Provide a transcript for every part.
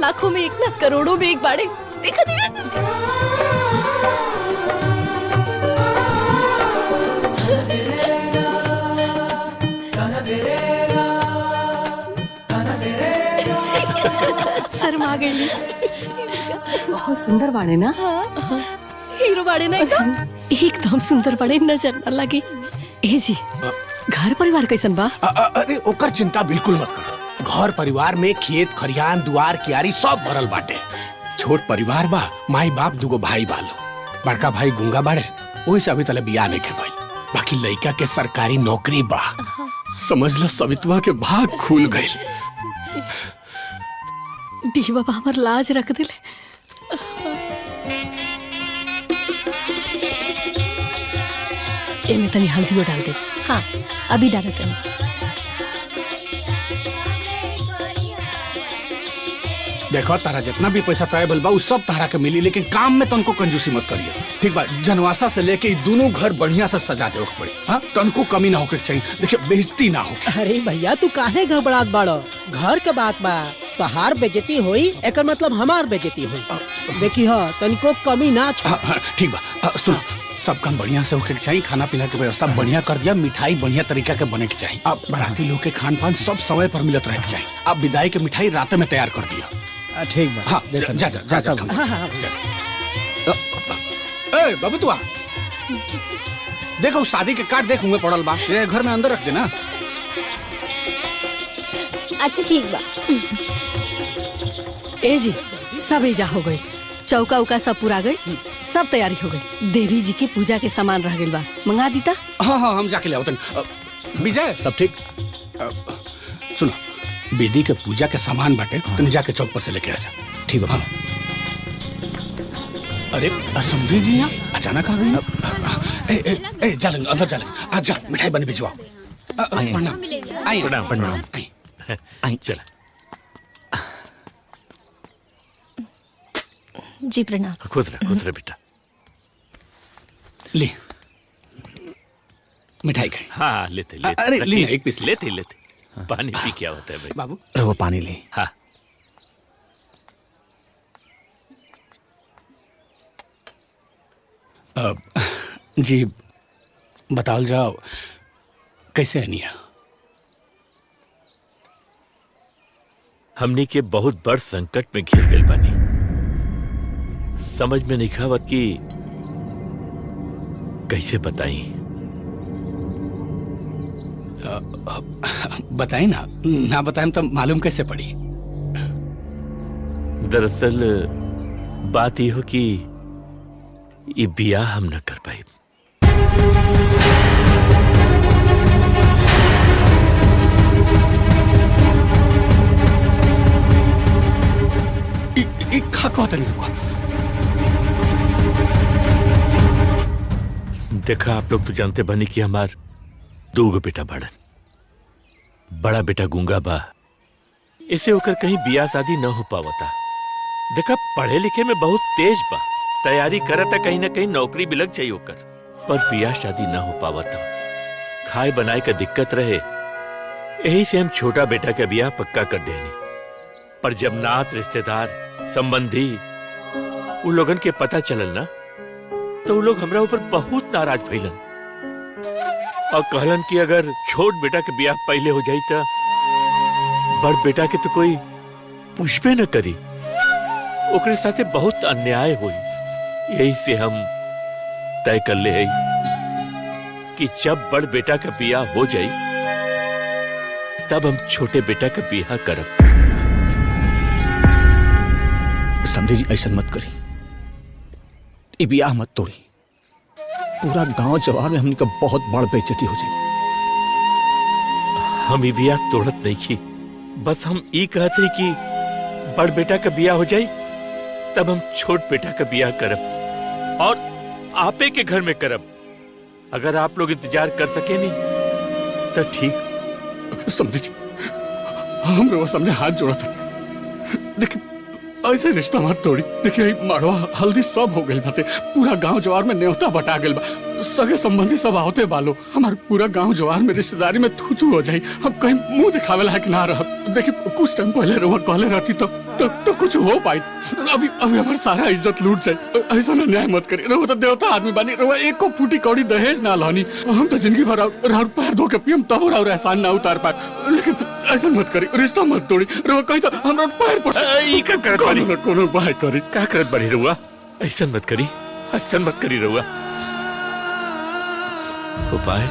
लाखों में एक ना करोड़ों में एक बाड़े। देखा देखा शर्मा गई। बहुत सुंदर बाड़े ना। हाँ, हीरो बाड़े ना एकदम सुंदर बाड़े, नजर न लगे। ए जी घर परिवार कैसन बा? अरे ओकर चिंता बिल्कुल मत कर। घर परिवार में खेत खरियान दुआर कियारी सब भरल बाटे। छोट परिवार बा, माई बाप दुगो भाई बालो। बड़का भाई गुंगा बाड़े, ओही से अभी तले बियाह नहीं के भइल। बाकी लड़का के सरकारी नौकरी बा। समझ लो सवितवा के भाग खुल गइल। डी बाबा हमार लाज रख दिले। एमे तनी हल्दी डाल दे। हाँ अभी डाल दे। देखो तारा जितना भी पैसा तय बल बा उ सब तारा के मिली, लेकिन काम में तनको कंजूसी मत करिए, ठीक बा? जनवासा से लेके दोनों घर बढ़िया से सजा दे पड़ी। हाँ तनको कमी ना होके चाहिए। देखिए बेइज्जती ना हो। अरे भैया तू काहे घबरात बाड़ो? घर के बात बा, तोहार बेइज्जती होई एकर मतलब हमार बेइज्जती होई। देखी हो तनको कमी ना छोड़। ठीक बा। सुनो सब काम बढ़िया से होके चाहिए। खाना पीना के व्यवस्था बढ़िया कर दिया। मिठाई बढ़िया तरीका के बने के चाहिए। अब बाराती लोग के खान पान सब समय पर मिलत रहे के चाहिए। अब विदाई के मिठाई रात में तैयार कर दिया। ठीक बा। हाँ जा जा जा जा। ए बबुआ देखो शादी के कार्ड देख मुँह पड़ल बा, ये घर में अंदर रख देना। अच्छा ठीक बा। ए जी सब एजा हो गई। चौका उका सब पूरा गई, सब तैयारी हो गई। देवी जी के पूजा के सामान रह गइल बा, मंगा दीता। हाँ हाँ हम जाके ले आओ। विजय सब ठीक? सुनो बेदी के पूजा के सामान बाटे, तुम जाके चौक पर से लेके आ जा। ठीक है। हाँ। अरे समझी जी यहाँ अचानक आ गई। जा लेंगे अंदर, जा लेंगे। आज जा मिठाई बन भिजवाओ। प्रणाम प्रणाम। आई चला। जी प्रणाम। खुश रह बेटा। ले मिठाई खाई। हाँ लेते। अरे ली ना एक पीस लेते। पानी पी क्या होता है भाई? बाबू वो पानी ले। हाँ जी बताओ जाओ कैसे अनिया? हमनी के बहुत बड़ संकट में घिर गए बानी। समझ में नहीं खावत कि कैसे बताई। बताए ना बताएं तो मालूम कैसे पड़ी? दरअसल बात यह हो कि ये बियाह हम न कर पाए। देखा आप लोग तो जानते बनी कि हमार दो बेटा बड़न। बड़ा बेटा गुंगा बा, इसे होकर कहीं बियाह शादी न हो पावता। देखा पढ़े लिखे में बहुत तेज बा, तैयारी करता कहीं ना कहीं नौकरी भी लग जाये होकर, पर बियाह शादी न हो पावता। खाए बनाए का दिक्कत रहे, यही से हम छोटा बेटा का बियाह पक्का कर देनी। पर जब नात रिश्तेदार संबंधी उन लोगन के पता चलल ना, तो वो लोग हमरा ऊपर बहुत नाराज भइलन और कहलन कि अगर छोट बेटा के बियाह पहले हो जाई तो बड़ बेटा के तो कोई पूछबे न करी, ओकरे साथे बहुत अन्याय हुई। यही से हम तय कर ले कि जब बड़ बेटा का बियाह हो जाई तब हम छोटे बेटा का बियाह करब। समझे जी ऐसा मत करी, ये बियाह मत तोड़ी। पूरा गांव जवार में हमने का बहुत बड़ बेइज्जती हो जाए। हम ये बियाह तोड़त नहीं की, बस हम ये कहते कि बड़ बेटा का बियाह हो जाए तब हम छोट बेटा का बियाह करब और आपे के घर में करब। अगर आप लोग इंतजार कर सके नहीं तो ठीक। समझे जी हम लोग सामने हाथ जोड़ा था, देखिए ऐसे रिश्ता मत तोड़ी। देखिए मड़वा हल्दी सब हो गई बातें, पूरा गांव जवार में न्योता बटा गई बा। सगे संबंधी सब आवते बालो, हमारे पूरा गांव जवार में रिश्तेदारी में थू थू हो जाई। हम कहीं मुंह दिखावे लायक ना रह। देखिए कुछ टाइम पहले रहुआ कहले रहती तो कुछ हो पाई। अभी हमारी सारा इज्जत लूट जाए। ऐसा ना न्याय मत करी। रहुआ तो देवता आदमी बनी, रहुआ एक को फूटी कौड़ी दहेज ना लानी। हम तो जिंदगी भर राउर पैर धो के पियम तब राउर एहसान ना उतार पाए। लेकिन ऐसा मत करी, रिश्ता मत तोड़ी। रहुआ कहीं तो हमरा पैर पर कोनो उपाय करी। का करत बड़ी रहुआ? ऐसा मत करी, ऐसा मत करी रहुआ। उपाय?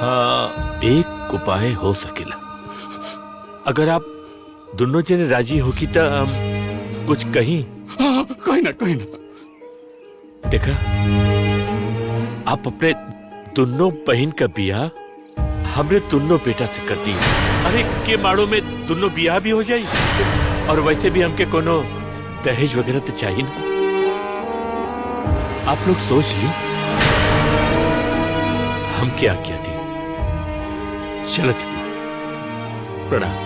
हाँ, एक उपाय हो सकेला। अगर आप दोनों जने राजी हो कि तो हम कुछ कहीं। हाँ, कहीं ना। देखा, आप अपने दोनों बहन का बियाह हमरे दोनों बेटा से कर दी। अरे के माड़ो में दोनों बियाह भी हो जाई, और वैसे भी हमके कोनो दहेज वगैरह तो चाहिए ना। आप लोग सोच ली हम क्या किया थी। चलत प्रणाम।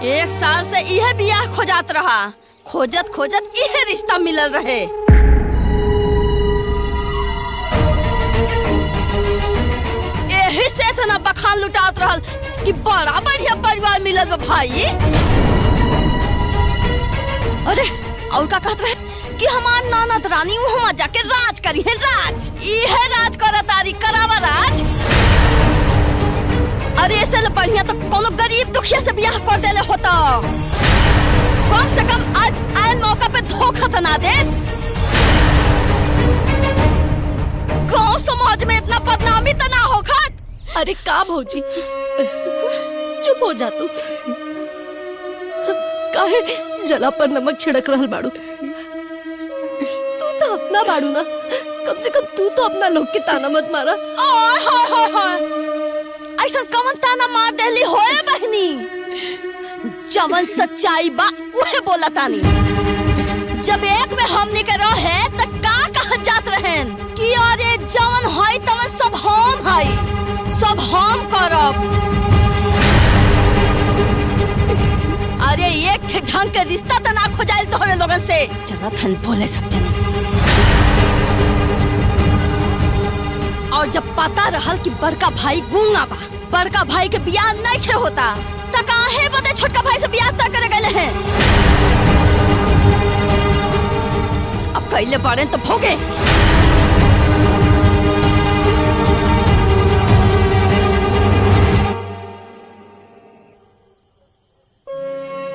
एक साल से यह बियाह खोजत रहा, खोजत यह रिश्ता मिलल रहे। यही से इतना बखान लुटात रहल कि बड़ा बढ़िया परिवार मिलल बा भाई। अरे और का कहत रहे कि हमार ननद रानी वहाँ जाके राज करी है। राज यह राज कर तारी करावा राज। अरे ऐसे बढ़िया तो कोनो गरीब दुखिया से ब्याह कर देले होता। कम से कम आज आए मौका पे धोखा तो ना दे। गांव समाज में इतना बदनामी तो ना हो खत। अरे का भौजी, चुप हो जा तू। काहे जला पर नमक छिड़क रहल बाड़ू? तू तो अपना बाड़ू ना, कम से कम तू तो अपना लोग के ताना मत मारा। ऐसा कवन ताना मार देली होए बहनी? जवन सच्चाई बा उहे बोला तानी। जब एक में हमनी के रहे त का कहत जात रहेन कि अरे जवन होई तवन सब हम हई, सब हम करब। अरे एक ठे ढंग के रिश्ता त ना खोजाइल तोहरे लोगन से। चलत हन बोले सब जने। और जब पता रहल कि बड़का भाई गूंगा बा, बड़का भाई के बियाह नहीं खे होता, त काहे बदे छोटका भाई से बियाह तय करे गए हैं? अब कैले बड़े तो भोगे।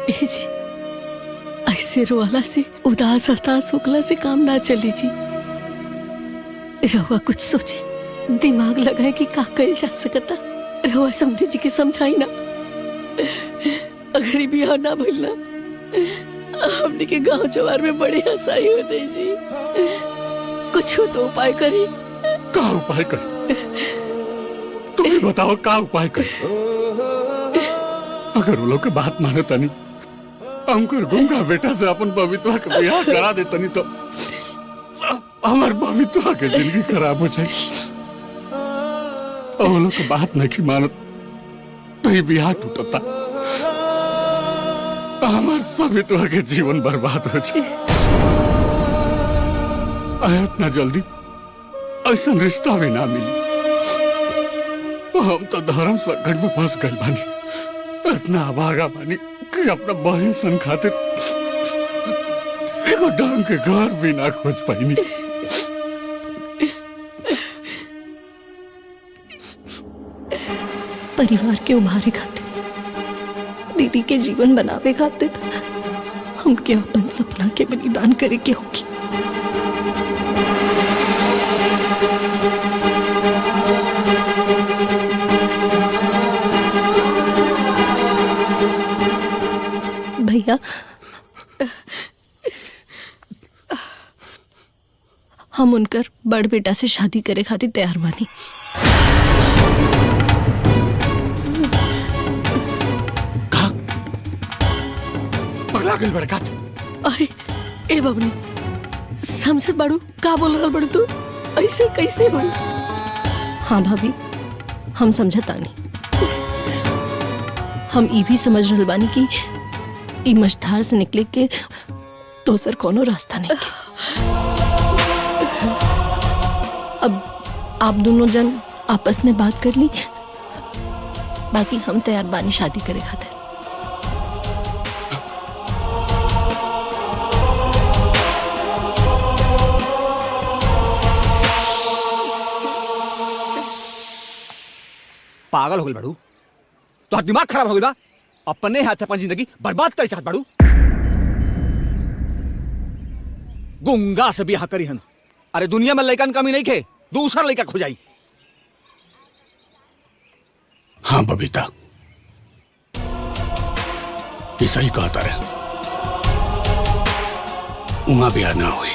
जी ऐसे रोवाला से, उदास हताश होकला से काम ना चली जी। रहुआ कुछ सोची, दिमाग लगाए कि का कइल जा सकता। रहुआ समझी जी के समझाई ना। अगर बियाह ना भइल ना, हमने के गांव जवार में बड़ी हंसाई हो जाई जी। कुछ तो उपाय करी। का उपाय करी? तुम ही बताओ का उपाय करी? अगर वो लोग के बात माने तनी, हमकर गूंगा बेटा से अपन बबीतवा के बियाह करा दे तनी तो हमार बबीतवा के जिंदगी खराब हो जाए। और वो लोग के बात नहीं मानत तो ही बियाह टूटता, हमार बबीतवा के जीवन बर्बाद हो जाए। इतना जल्दी ऐसा रिश्ता भी ना मिली। हम तो धर्म संकट में फंस गए बानी। इतना अभागा बानी कि अपना बहन सन खातिर एगो ढंग के घर भी ना खोज पाईनी। परिवार के उभारे खातिर, दीदी के जीवन बनावे खातिर हमके अपन सपना के बलिदान करे के होगी। भैया, हम उनकर बड़ बेटा से शादी करे खातिर तैयार बानी। पगला गल बड़का तू। अरे ए बबनी समझत बाड़ू का बोल रहल बड़ू तू? ऐसे कैसे बोल? हाँ भाभी हम समझत आनी। हम ई भी समझ रहल बानी कि ई मझधार से निकले के दोसर कोनो रास्ता नहीं के। अब आप दोनों जन आपस में बात कर ली, बाकी हम तैयार बानी शादी करे खातिर। पागल हो गई बड़ू, तो दिमाग खराब हो गई बा। अपने हाथ अपन जिंदगी बर्बाद कर चाहत बड़ू। गुंगा से बियाह करी हन। अरे दुनिया में लड़कन कमी नहीं खे, दूसरा लड़का खोजाई। हाँ बबीता, ये सही कहता रहे। उहाँ ब्याह ना हुई,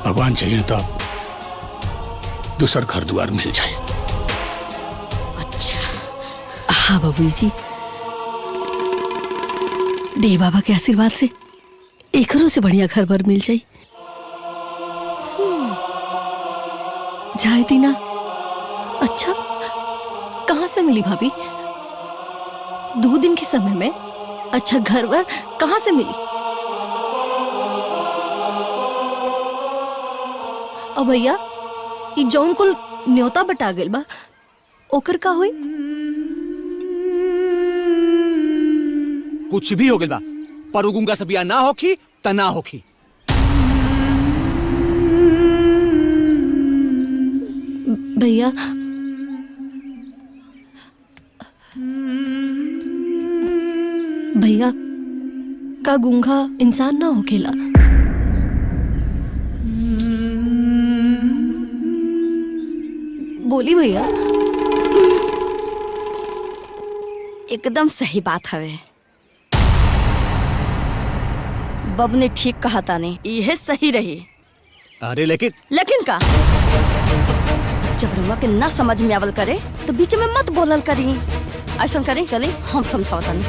भगवान चाहिए तो दूसर घर द्वार मिल जाए। अच्छा हाँ बबू जी, देव बाबा के आशीर्वाद से एकरों से बढ़िया घर भर मिल जाई। जाए दीना। अच्छा कहाँ से मिली भाभी? 2 दिन के समय में अच्छा घर भर कहाँ से मिली? अब भैया ई जौन कुल न्योता बटा गेल बा ओकर का होई? कुछ भी हो गया बा, पर उ गुंगा से बियाह ना होखी त ना होखी। भैया भैया का गुंगा इंसान ना होखेला? बोली भैया। एकदम सही बात हवे। बबने ठीक कहा ताने, यह सही रही। अरे लेकिन का जब रउआ के ना समझ में आवल करे तो बीच में मत बोलल करी। ऐसा करें, चले हम समझावता नहीं।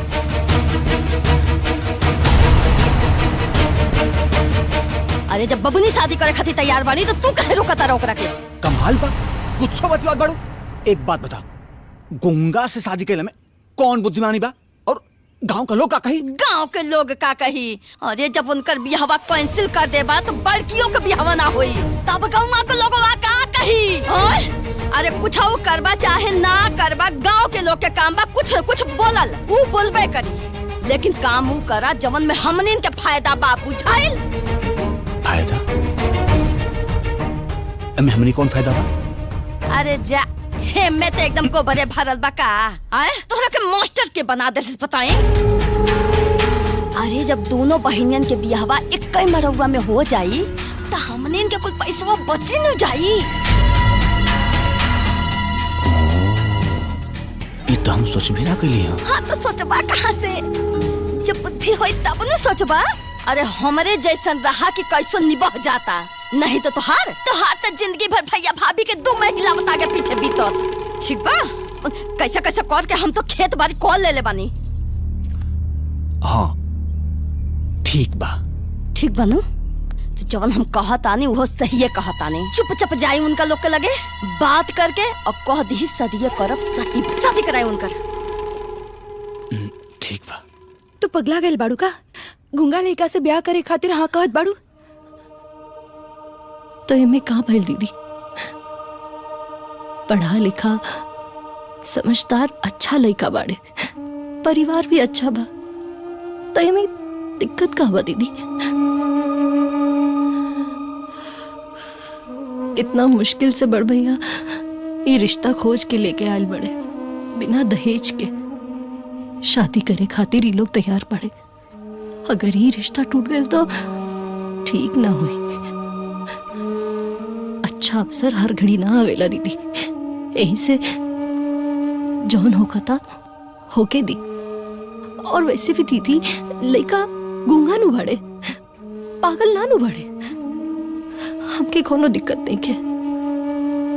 अरे जब बबुनी शादी करे खातिर तैयार बानी तो तू कहे रोकता रहा ओकरा के? कमाल बा, कुछ बात बड़ू। एक बात बता, गुंगा से शादी के में कौन बुद्धिमानी बा और गांव का लोग का कही? गांव के लोग का कही? अरे जब उनकर बियाहवा कैंसिल कर देबा तो बड़कियों के बियाहवा ना होई, तब गांव के लोगवा का कही? अरे कुछ करबा चाहे ना करबा, गांव के लोग के काम बा। कुछ कुछ बोलल ऊ बोलबे करी, लेकिन काम ऊ करा जवन में हमनिन के फायदा बा। बुझाइल? फायदा? हमनी कौन फायदा बा? अरे जा हे में तो एकदम गोबरे भरल बा का। तोहरा के मास्टर के बना दे बताए। अरे जब दोनों बहनियन के बियाहवा एक मरौवा में हो जाई तो हमने के कुछ पैसा बची न जाई। ये तो हम सोच भी ना कली। हाँ तो सोचबा कहाँ से? जब बुद्धि होई तब न सोचबा। अरे हमरे जैसन रहा कि कैसो निभा जाता, नहीं तो तोहार तो जिंदगी भर भैया भाभी के 2 महिला बता के पीछे बीतत। ठीक बा? कैसा कैसा कर के हम तो खेत बाड़ी कॉल ले बानी। हाँ ठीक बा। ठीक बनू तो जवन हम कहतानी वो सही है कहतानी। चुपचाप जाई उनका लोग के लगे बात करके और कह दी सदिये करब सही शादी कराई उनकर। ठीक बा। तू पगला गइल बाड़ू का? गुंगा लड़का से ब्याह करे खातिर हाँ कहत बाड़ू? तो एमे कहाँ भइल दीदी? पढ़ा लिखा समझदार अच्छा लड़का बाड़े, परिवार भी अच्छा बा, तो एमे दिक्कत का बा दीदी? कितना मुश्किल से बड़ भैया ये रिश्ता खोज के लेके आयल बड़े, बिना दहेज के शादी करे खातिर ये लोग तैयार पड़े। अगर ये रिश्ता टूट गया तो ठीक ना हुई। अच्छा अवसर हर घड़ी ना आवेला दीदी, यही से जौन होकता होके दी। और वैसे भी दीदी लड़का गूंगा नु बड़े, पागल ना नु बड़े, हमके कोनो दिक्कत नहीं के।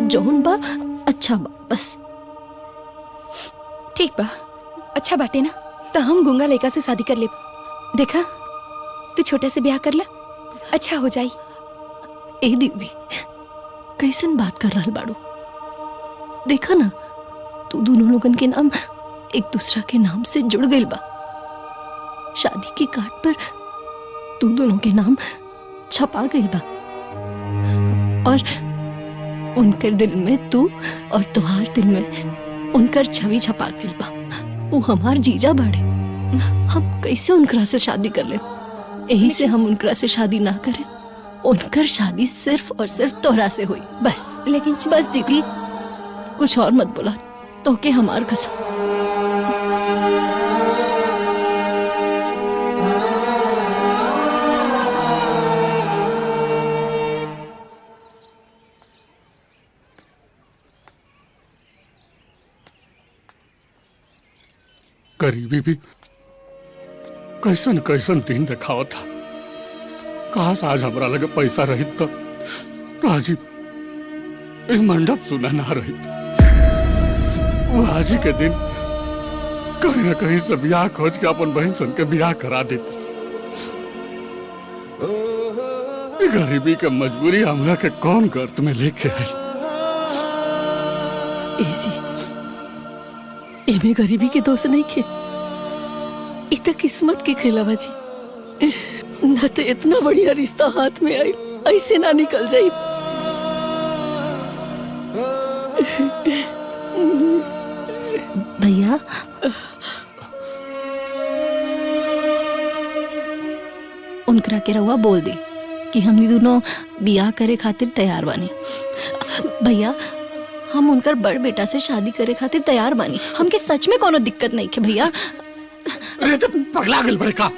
जौन बा अच्छा बा बस। ठीक बा, अच्छा बाटे ना। तो हम गुंगा लड़का से शादी कर ले। देखा तू छोटे से ब्याह कर ला, अच्छा हो जाई। ए दीदी कैसन बात कर रहल बाड़ू? देखा ना तू दोनों लोगन के नाम एक दूसरा के नाम से जुड़ गइल बा। शादी की कार्ड पर तू दोनों के नाम छपा गइल बा और उनकर दिल में तू और तुहार दिल में उनकर छवि छपा गइल बा। वो हमार जीजा बाड़े, हम कैसे उनकरा से शादी कर ले? यही से हम उनकरा से शादी ना करें। उनकर शादी सिर्फ और सिर्फ तोहरा से हुई बस। लेकिन बस दीदी कुछ और मत बोला तो के हमार कसम। गरीबी भी कैसन कैसन दिन दिखावा था। काश आज हमरा लगे पैसा रहित तो राजीव एक मंडप सुना ना रहित। वो आज ही के दिन कहीं ना कहीं से ब्याह खोज के अपन बहन सन के ब्याह करा देती। गरीबी के मजबूरी हमरा के कौन गर्त में लेके आई। इमे गरीबी के दोष नहीं खे, इत किस्मत के खेला बाजी। न तो इतना बढ़िया रिश्ता हाथ में आई ऐसे ना निकल जाई। भैया उनकरा के रउआ बोल दी कि हमनी दोनों बियाह करे खातिर तैयार बानी। भैया हम उनकर बड़ बेटा से शादी करे खातिर तैयार बानी। हमके सच में कोनो दिक्कत नहीं है भैया। अरे तो पगला गल बड़े का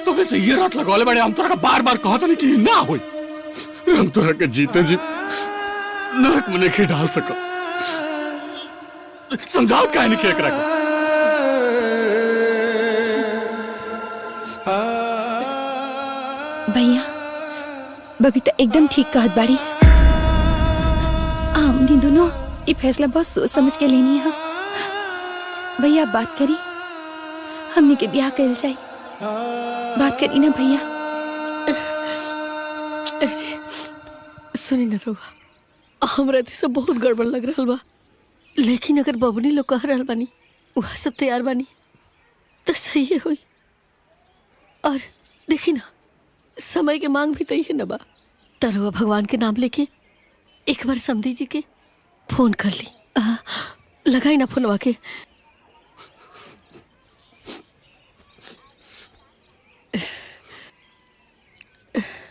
तो वैसे ये रात लगवाले बड़े हम तोरा का बार बार कहत नहीं कि ना होई। हम तोरा के जीते जी नरक में नहीं डाल सको। समझाओ काहे नहीं एकरा के। भैया बबीता एकदम ठीक कहत बाड़ी। हमनी दोनों ये फैसला बहुत सोच समझ के लेनी है। भैया आप बात करी, हमनी के ब्याह कल जाए। बात करी ना भैया। सुनी ना रउआ, हमरा तो सब बहुत गड़बड़ लग रहा बा। लेकिन अगर बबनी लोग कह रहा बानी वह सब तैयार बानी तो सही है हुई। और देखी ना समय के मांग भी तई है ना बा। तरुआ भगवान के नाम लेके एक बार समधी जी के फोन कर ली। लगाई ना फोनवा के।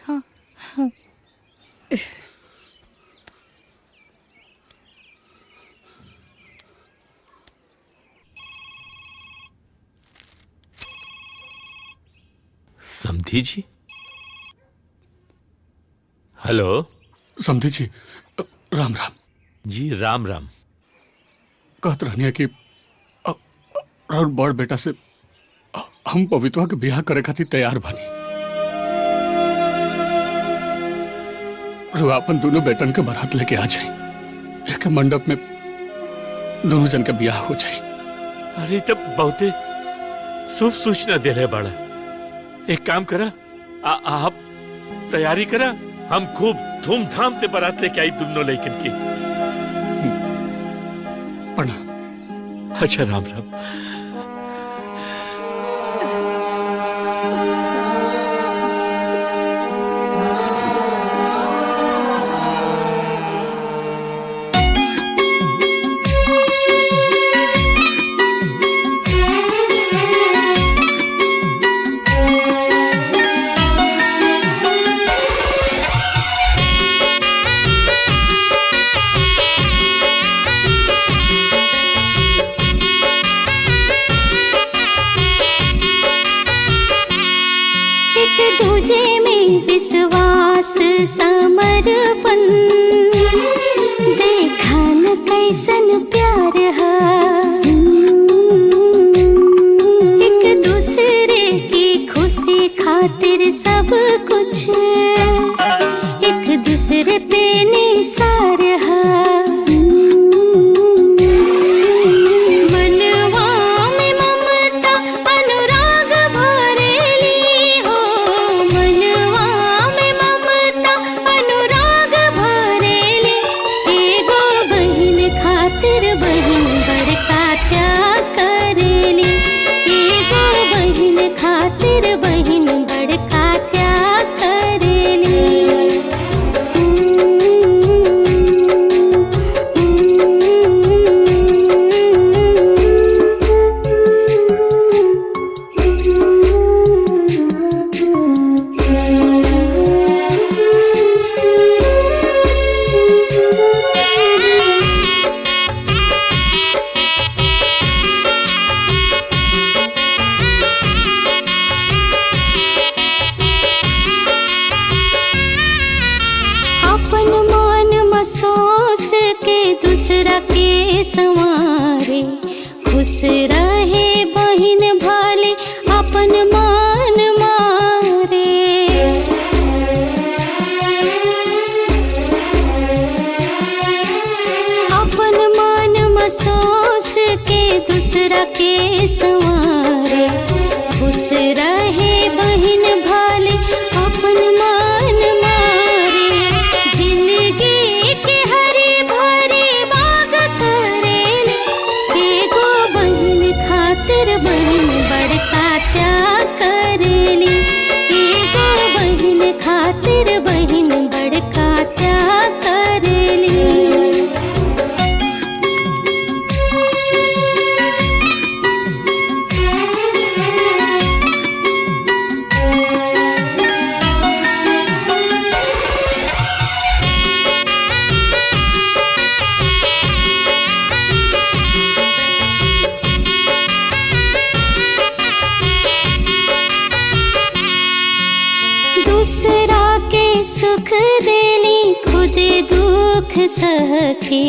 हाँ हाँ समधी जी। हेलो समधी जी, राम राम जी। राम राम। कहत रहनी है कि और बड़ बेटा से हम पवित्रवा के ब्याह करे खातिर तैयार बानी। रुआ अपन दोनों बेटन के बारात लेके आ जाए। एक मंडप में दोनों जन का ब्याह हो जाए। अरे तब बहुते शुभ सूचना दे रहे बड़ा। एक काम करा, आप तैयारी करा। हम खूब धूमधाम से बारात लेके आई दोनों लेकिन की। प्रणाम। अच्छा राम राम। समर्पण देखा न कैसन प्यार है। एक दूसरे की खुशी खातिर सब कुछ एक दूसरे पे निसार है। मनवा में खुश रहे बहिन भाले अपन मान मारे। अपन मान महसूस के दूसरा के संवारे। खुश रहे बहिन भाले अपन मान मारे। जिंदगी के हरी भरी बाग करेले। एगो बहिन खातिर बहिन बड़का त्याग करेली। एगो बहिन खातिर बहिन बड़का त्याग करेली। दूसरा के सुख देली खुद दुख सखे।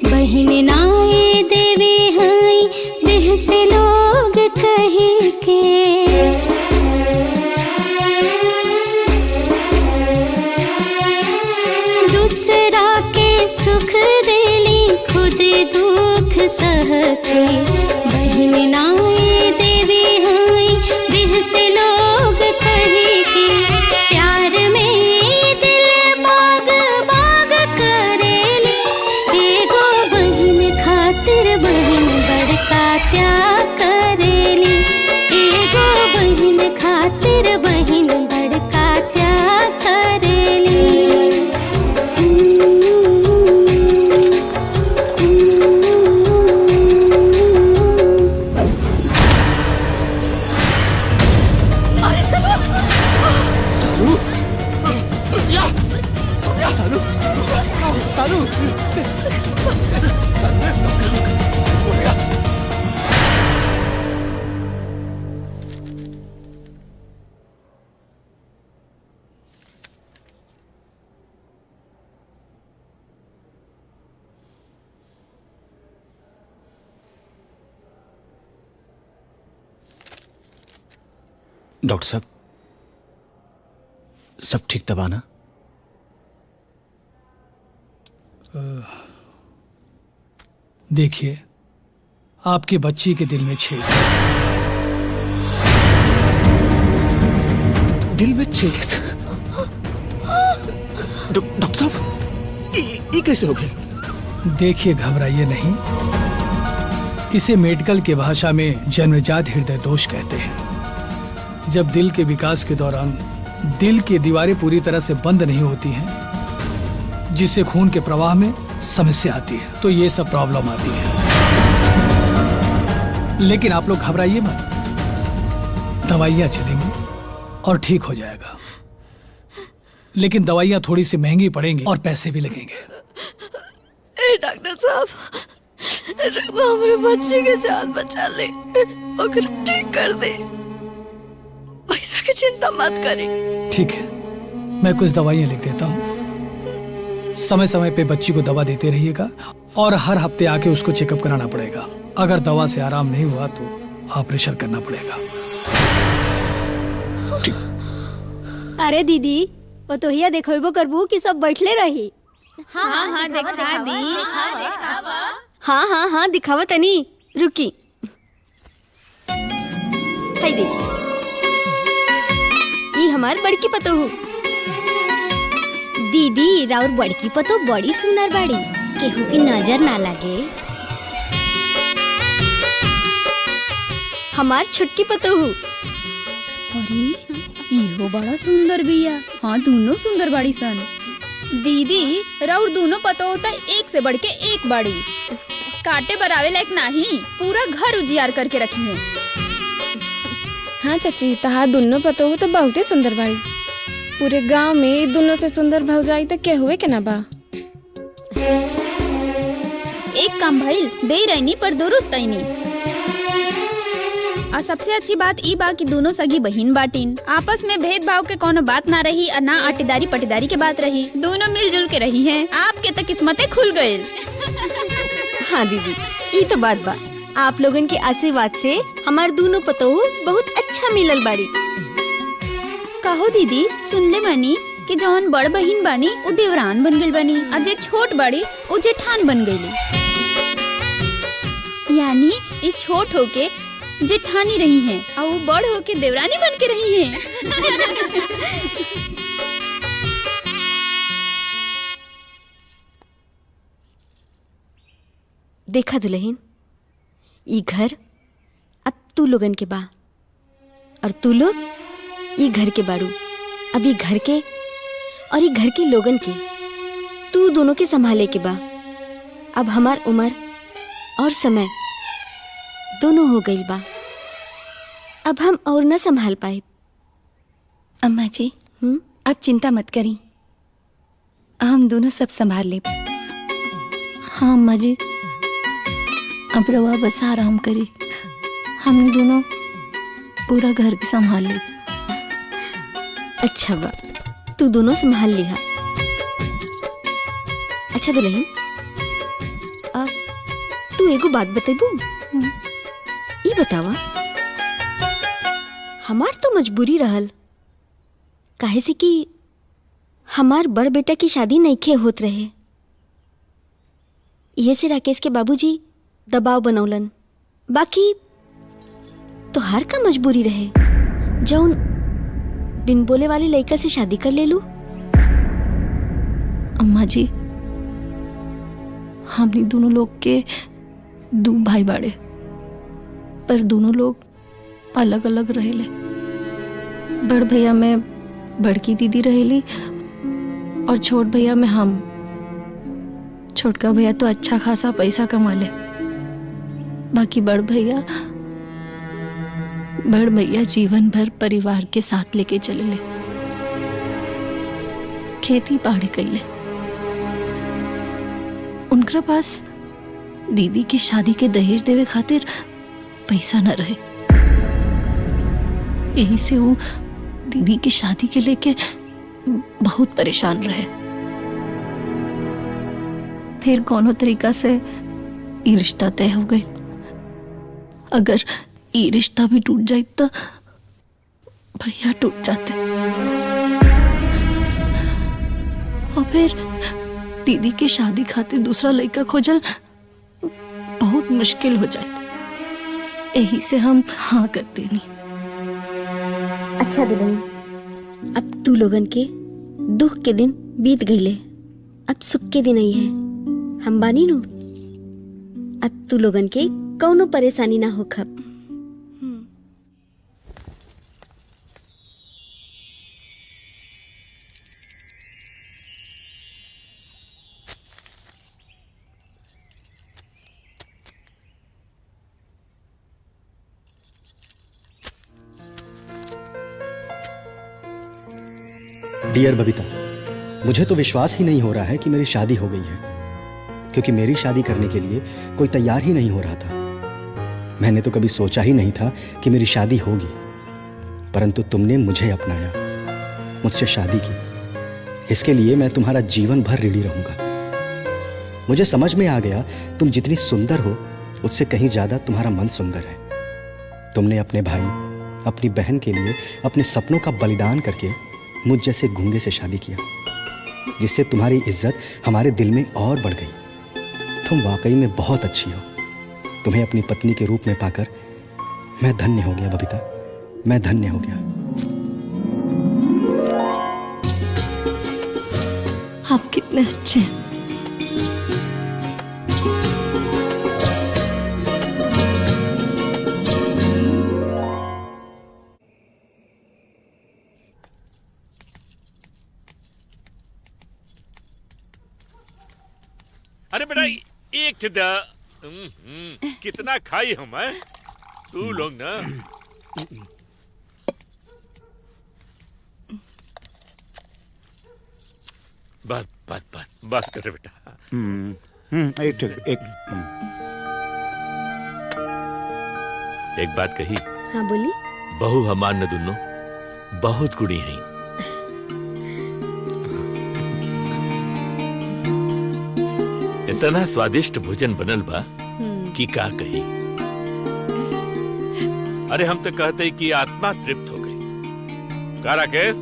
बहन नाई देवी हई देह से लोग कही के। दूसरा के सुख देली खुद दुख सखे। बहन नाई देवी हई देह से लोग कही के। प्यार में दिल बाग बाग करेली। एगो बहिन खातिर बहिन बड़का त्याग करेली। एगो बहिन खातिर बहिन बड़का त्याग करेली। अरे सालू, डॉक्टर साहब, सब ठीक दबा ना? देखिए, आपकी बच्ची के दिल में छेद। दिल में छेद? डॉक्टर साहब, ये कैसे हो गई? देखिए, घबराइए नहीं। इसे मेडिकल की भाषा में जन्मजात हृदय दोष कहते हैं। जब दिल के विकास के दौरान दिल की दीवारें पूरी तरह से बंद नहीं होती हैं, जिससे खून के प्रवाह में समस्या आती है, तो ये सब प्रॉब्लम आती है। लेकिन आप लोग घबराइए मत, दवाइयाँ चलेंगी और ठीक हो जाएगा। लेकिन दवाइयाँ थोड़ी सी महंगी पड़ेंगी और पैसे भी लगेंगे। ए डॉक्टर साहब, हमारे बच्चे के जान बचा ले, ओकरा ठीक कर दे। पैसा की चिंता मत करें। ठीक है, मैं कुछ दवाइयाँ लिख देता हूँ। समय समय पे बच्ची को दवा देते रहिएगा और हर हफ्ते आके उसको चेकअप कराना पड़ेगा। अगर दवा से आराम नहीं हुआ तो ऑपरेशन करना पड़ेगा। अरे दीदी, वो तो हिया देखो करबू कि सब बैठले रही। हाँ देखा दी। हाँ दिखावा तनी, रुकी। हाय देखी, ये हमार बड़की पतोहू। दीदी, राउर बड़की पतो बड़ी सुंदर बाड़ी, केहू की नजर ना लगे। हमार छुटकी पतोहू। अरे इहो बड़ा सुंदर बिया। हाँ, दोनों सुंदर बाड़ी सन। दीदी, राउर दोनों पतो होता एक से बढ़ के एक बाड़ी। काटे बरावे लायक नहीं, पूरा घर उजियार करके रखी है। हाँ चाची, तहार दोनों पतो हो तो बहुते सुंदर बाड़ी। पूरे गांव में दोनों से सुंदर भौजाई तो के हुए के ना बा। एक काम भइल, दे रहनी पर दुरुस्त तैनी। और सबसे अच्छी बात ई बा कि दोनों सगी बहिन बाटिन। आपस में भेदभाव के कोनो बात ना रही और ना आटेदारी पटेदारी के बात रही। दोनों मिलजुल के रही हैं। आपके तो किस्मतें खुल गए। हाँ दीदी, ये तो बात बा। आप लोगन के आशीर्वाद से हमार दोनों पतोह बहुत अच्छा मिलल बाड़ी। कहो दीदी, सुनले बानी कि जौन बड़ बहिन बानी उ देवरान बन गई बानी, और जे छोट बाड़ी उ जेठान बन गईली। यानी ये छोट होके जेठानी रही हैं और वो बड़ होके देवरानी बन के रही हैं। देखा दुल्हन, ई घर अब तू लोगन के बा और तू लोग ई घर के बाड़ू। अब ई घर के और ई घर के लोगन के तू दोनों के संभाले के बा। अब हमार उम्र और समय दोनों हो गई बा, अब हम और न संभाल पाए। अम्मा जी, अब चिंता मत करी, हम दोनों सब संभाल ले। हाँ अम्मा जी, अब रवा बस आराम करी, हम दोनों पूरा घर के संभाल ले। अच्छा बा, तू दोनों संभाल लिहा। अच्छा दुल्हन, अब तू एगो बात बतेबू। ये बतावा, हमार तो मजबूरी रहल, काहे से कि हमार बड़ बेटा की शादी नइखे होत रहे। ये से राकेश के बाबूजी दबाव बनौलन। बाकी तोहार का मजबूरी रहे जौन बिन बोले वाले लड़का से शादी कर ले लू। अम्मा जी, हमने दोनों लोग के दो भाई बाड़े, पर दोनों लोग अलग अलग रहेले। बड़ भैया में बड़की दीदी रहेली और छोट भैया में हम। छोटका भैया तो अच्छा खासा पैसा कमा ले, बाकी बड़ भैया जीवन भर परिवार के साथ लेके चले ले, खेती बाड़ी कैले। उनका पास दीदी की शादी के दहेज देवे खातिर पैसा न रहे, यही से वो दीदी की शादी के लेके बहुत परेशान रहे। फिर कोनो तरीका से ये रिश्ता तय हो गई। अगर ये रिश्ता भी टूट जाए तो भैया टूट जाते और फिर दीदी की शादी खातिर दूसरा लड़का खोजल बहुत मुश्किल हो जाए। यही से हम हाँ करते नहीं। अच्छा दुल्हन, अब तू लोगन के दुख के दिन बीत गईले, अब सुख के दिन आई है। हम बानी नु, अब तू लोगन के कौनो परेशानी ना हो खब। डियर बबीता, मुझे तो विश्वास ही नहीं हो रहा है कि मेरी शादी हो गई है, क्योंकि मेरी शादी करने के लिए कोई तैयार ही नहीं हो रहा था। मैंने तो कभी सोचा ही नहीं था कि मेरी शादी होगी, परंतु तुमने मुझे अपनाया, मुझसे शादी की। इसके लिए मैं तुम्हारा जीवन भर ऋणी रहूंगा। मुझे समझ में आ गया, तुम जितनी सुंदर हो उससे कहीं ज्यादा तुम्हारा मन सुंदर है। तुमने अपने भाई, अपनी बहन के लिए अपने सपनों का बलिदान करके मुझ जैसे गूंगे से शादी किया, जिससे तुम्हारी इज्जत हमारे दिल में और बढ़ गई। तुम वाकई में बहुत अच्छी हो। तुम्हें अपनी पत्नी के रूप में पाकर मैं धन्य हो गया बबीता, मैं धन्य हो गया। आप कितने अच्छे हैं। अरे बेटा एक कितना खाई हम हैं? तू लोग ना बस बस बस बस कर बेटा। एक बात कही। हाँ बोली। बहू हमार न दुनो बहुत गुणी है। इतना स्वादिष्ट भोजन बनल बा कि का कही। अरे हम तो कहते ही कि आत्मा तृप्त हो गई। का राकेश?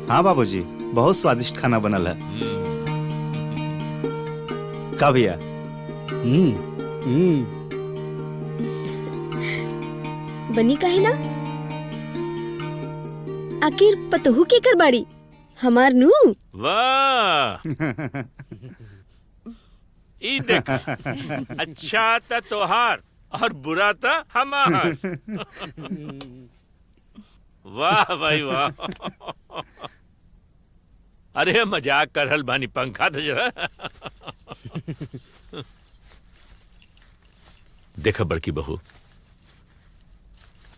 हाँ बाबूजी, बहुत स्वादिष्ट खाना बनल है। का भैया? बनी काहे ना? आखिर पतहू के कर बाड़ी हमार नू। वाह ई देख, अच्छा था तोहार और बुरा था हमार। वाह भाई वाह। अरे मजाक कर हल बानी, पंखा तो जरा। देखा बड़की बहू,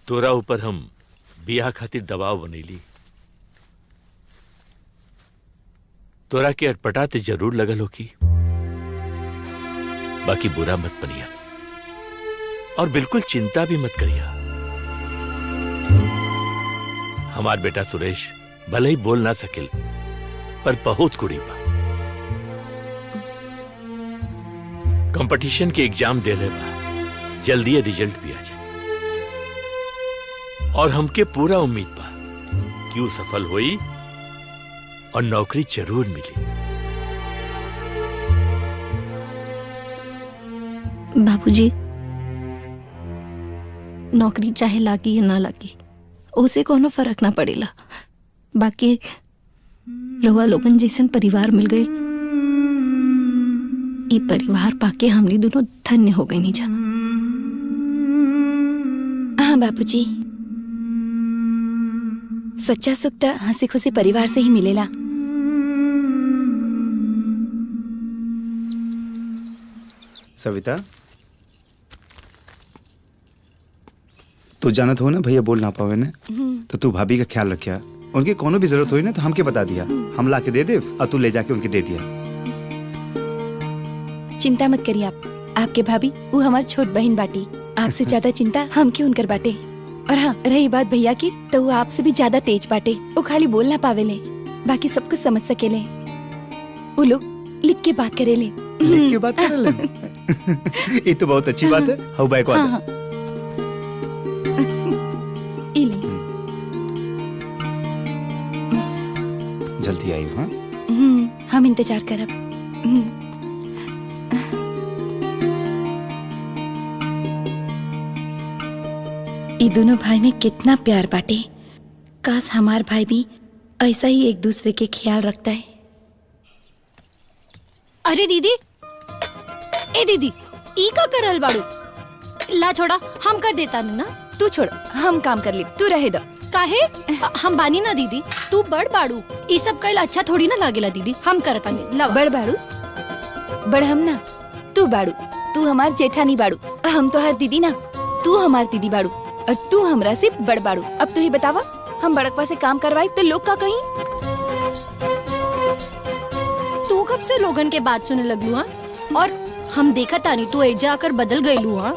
तोरा ऊपर हम बियाह खातिर दबाव बनेली। तोरा के अटपटाते जरूर लगल हो की, बाकी बुरा मत बनिया और बिल्कुल चिंता भी मत करिया। हमार बेटा सुरेश भले ही बोल ना सकेल, पर बहुत कुड़ी बा। कंपटीशन के एग्जाम दे ले बा, जल्दी रिजल्ट भी आ जाए और हमके पूरा उम्मीद बा कि वो सफल होई और नौकरी जरूर मिली। बाबूजी, नौकरी चाहे लागी या ना लागी, उसे कोनो फर्क ना पड़ेला। बाकी रउआ लोगन जैसन परिवार मिल गए, ये परिवार पाके हमनी दोनों धन्य हो गई। नहीं जा? हाँ बाबूजी, सच्चा सुख तो हंसी खुशी परिवार से ही मिलेला। सविता, तू जानत हो ना भैया बोल ना पावे ने, तो तू भाभी का ख्याल रखिया। उनकी कोनो भी जरूरत हुई ना तो हमके बता दिया, हम ला के दे दे और तू ले जाके उनके दे दिया। चिंता मत करिए आप, आपके भाभी वो हमारी छोट बहन बाटी। आपसे ज्यादा चिंता हम क्यों उनकर बाटे। और हाँ, रही बात भैया की, तो वो आपसे भी ज्यादा तेज बाटे। वो खाली बोल ना पावेले, बाकी सब कुछ समझ सकेले। वो लोग लिख के बात करेले। लिख के बात करेले? ये तो बहुत अच्छी बात है। हाउ बाय को हाँ। जल्दी आई। हाँ, हम इंतजार करब। ये दोनों भाई में कितना प्यार बाटे। काश हमार भाई भी ऐसा ही एक दूसरे के ख्याल रखता है। अरे दीदी, ए दीदी, ई का करल बाड़ू? ला छोड़ा, हम कर देता ना। तू छोड़, हम काम कर ले, तू रहे दो। काहे? हम बानी ना दीदी, तू बड़ बाड़ू। ई सब कल अच्छा थोड़ी ना लागेला दीदी, हम करता नहीं। ला बड़ बाड़ू? बड़ हम ना, तू बाड़ू। तू हमार जेठानी बाड़ू, हम तो हर दीदी ना। तू हमार दीदी बाड़ू और तू हमरा से बड़ बाड़ू। अब तू ही बतावा, हम बड़कवा से काम करवाई तो लोग का कहीं? तू कब से लोगन के बात सुने लगलू? हाँ, और हम देखा तानी तू एजा आकर बदल गईलू। हाँ,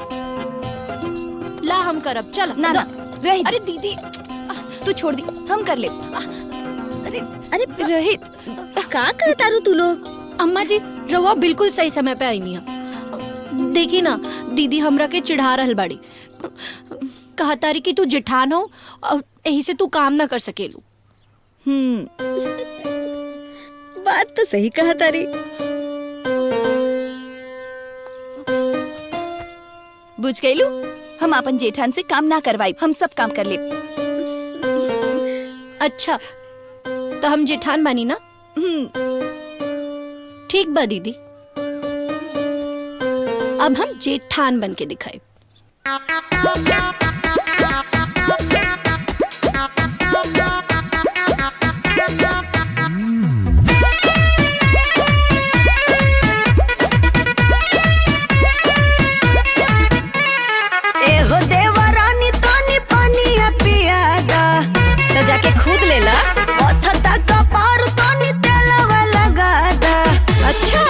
ला हम करब, चल। ना ना रही। अरे दीदी, तू छोड़ दी, हम कर ले। अरे अरे रहे का करता रू तू लोग? अम्मा जी, रवा बिल्कुल सही समय पे आई नहीं है। देखी ना, दीदी हमरा के चिढ़ा रहल बाड़ी। कहा तारी कि तू जेठान हो, यही से तू काम ना कर सकेलू। बात तो सही कहा तारी। बुझ गईलू, हम अपन जेठान से काम ना करवाई, हम सब काम कर ले। अच्छा, तो हम जेठान बानी ना? ठीक बा दीदी, अब हम जेठान बन के दिखाए। एहो देवरानी तोनी पानी पियादा, तो जाके खुद ले ला। ओथता कपार तोनी तेलवा लगादा। अच्छा,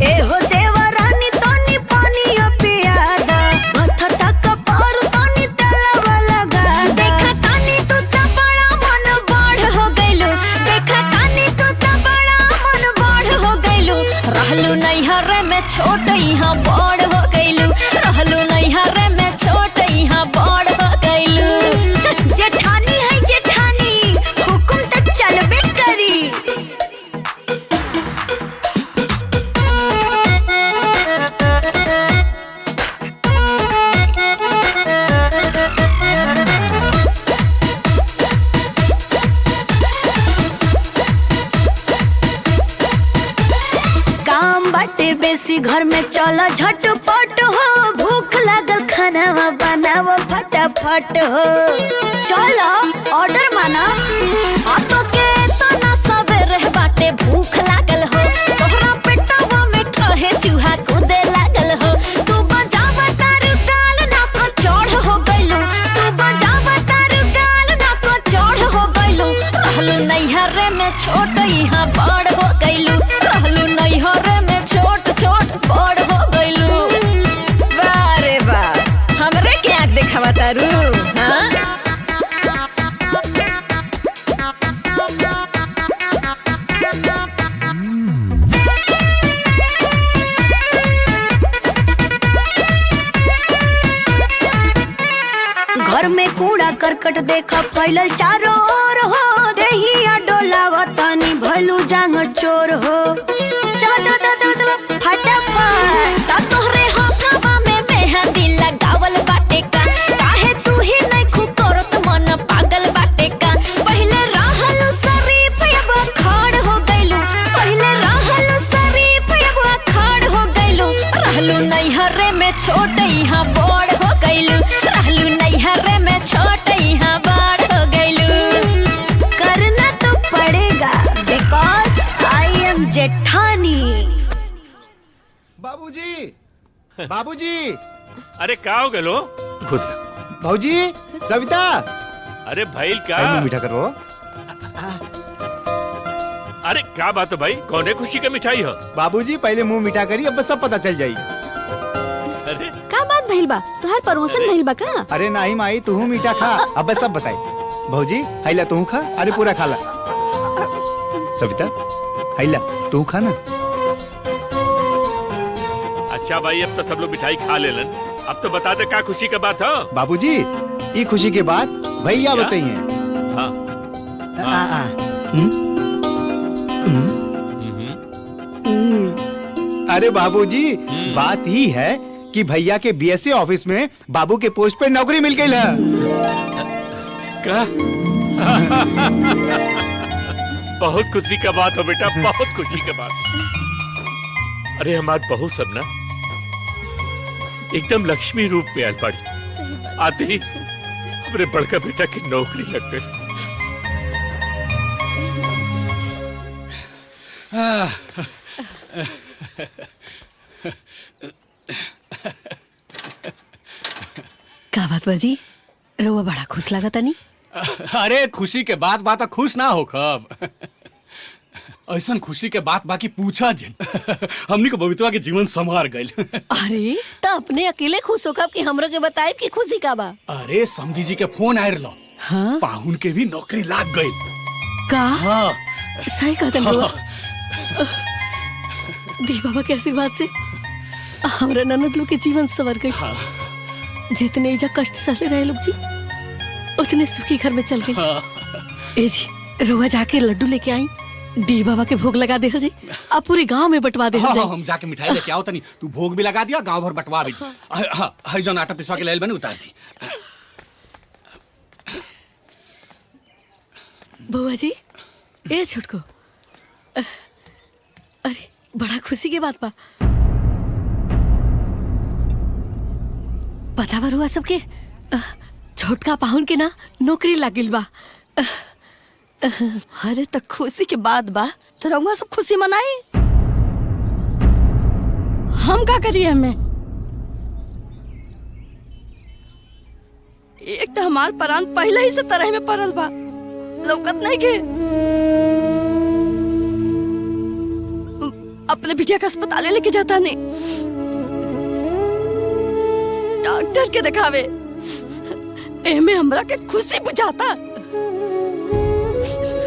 एहो देवरानी तोनी पानी पियादा, ओथता कपार झटपट हो भूख लागल खाना बनाव फटाफट हो चलो ऑर्डर माना तो के तो ना सवेरे बाटे भूख लागल हो तोहरा पेटवा में कहे चूहा कूदे लागल हो तू बजावा तारू गाल ना पर चढ़ हो गइलू तू बजावा तारू गाल ना पर चढ़ हो गइलू रहलू नैहर में छोट यहाँ बड़ हो गइलू रहलू नैहर में छोट छोट बड़ हो गइलू वाह रे वाह हमरे के आँख देखावा तारू हाँ घर में कूड़ा करकट देखा फैलल चारों ओर हो देहिया डोलावा तानी भैलू जांग चोर हो चलो चलो चलो चलो चलो फटाफट ता तोहरे हाथवा में मेहंदी लगावल बाटे का काहे तू ही नहीं खूब करत मन पागल बाटे का पहले रहलू शरीफ अब अखाड़ हो गइलू पहले रहलू शरीफ अब अखाड़ हो गइलू रहलू नैहर में छोट यहाँ बड़ हो गइलू रहलू नैहर में छोट यहाँ बड़ हो गइलू करना तो पड़ेगा बिकॉज आई एम जेठानी बाबूजी बाबूजी अरे का हो गलो खुश भाऊजी सविता अरे भाई का मुंह मीठा करो अरे क्या बात है भाई कौन है खुशी का मिठाई हो बाबूजी पहले मुंह मीठा करी अब सब पता चल जाई अरे का बात भइल बा तोहार प्रमोशन भइल बा का अरे नहीं माई तू मीठा खा अब सब बताई भाऊजी हैला तू खा अरे पूरा खा ला सविता हैला तू खा ना अच्छा भाई अब तो सब लोग मिठाई खा लेलन अब तो बता दे क्या खुशी का बात हो बाबूजी ये खुशी के बाद भैया क्या? बताइए हाँ अरे बाबूजी बात ही है कि भैया के बीएससी ऑफिस में बाबू के पोस्ट पे नौकरी मिल गई है क्या बहुत खुशी का बात हो बेटा बहुत खुशी का बात अरे हमारी बहू सब ना एकदम लक्ष्मी रूप में आज पड़ी आते ही हमारे बड़का बेटा की नौकरी लग गई का बात बाजी रउआ बड़ा खुश लगा तनी अरे खुशी के बात बात खुश ना हो कब ऐसा खुशी के बात बाकी पूछा जिन हमनी को बबीतवा के जीवन संवार गइल अरे तो अपने अकेले खुश होकर कि हमरो के बताए कि खुशी का बा अरे समधी जी के फोन आए रहो हाँ पाहुन के भी नौकरी लाग गई का हाँ सही कहते रउआ दी बाबा के आशीर्वाद से हमरा ननद लोग के जीवन संवर गई हाँ। जितने इजा कष्ट सहले रहे लोग जी उतने सुखी घर में चल गए हाँ। ए जी रउआ जाके लड्डू लेके आई डी बाबा के भोग लगा दे जी अब पूरे गांव में बंटवा दे हाँ, जी हम जाके मिठाई लेके आओ तनी तू भोग भी लगा दिया गांव भर बंटवा भी हाँ हई जन आटा पिसवा के लेल बने उतार दी बउआ जी ए छोटको अरे बड़ा खुशी के बात बा पता बा रुआ सबके छोटका पाहुन के ना नौकरी लागिल बा अरे तो खुशी के बाद बा तो रउआ सब खुशी मनाई हम का करिए हमें एक तो हमार प्राण पहले ही से तरह में पड़ल बा लौकत नहीं के अपने बिटिया का अस्पताल लेके जाता नहीं डॉक्टर के दिखावे एमे हमरा के खुशी बुझाता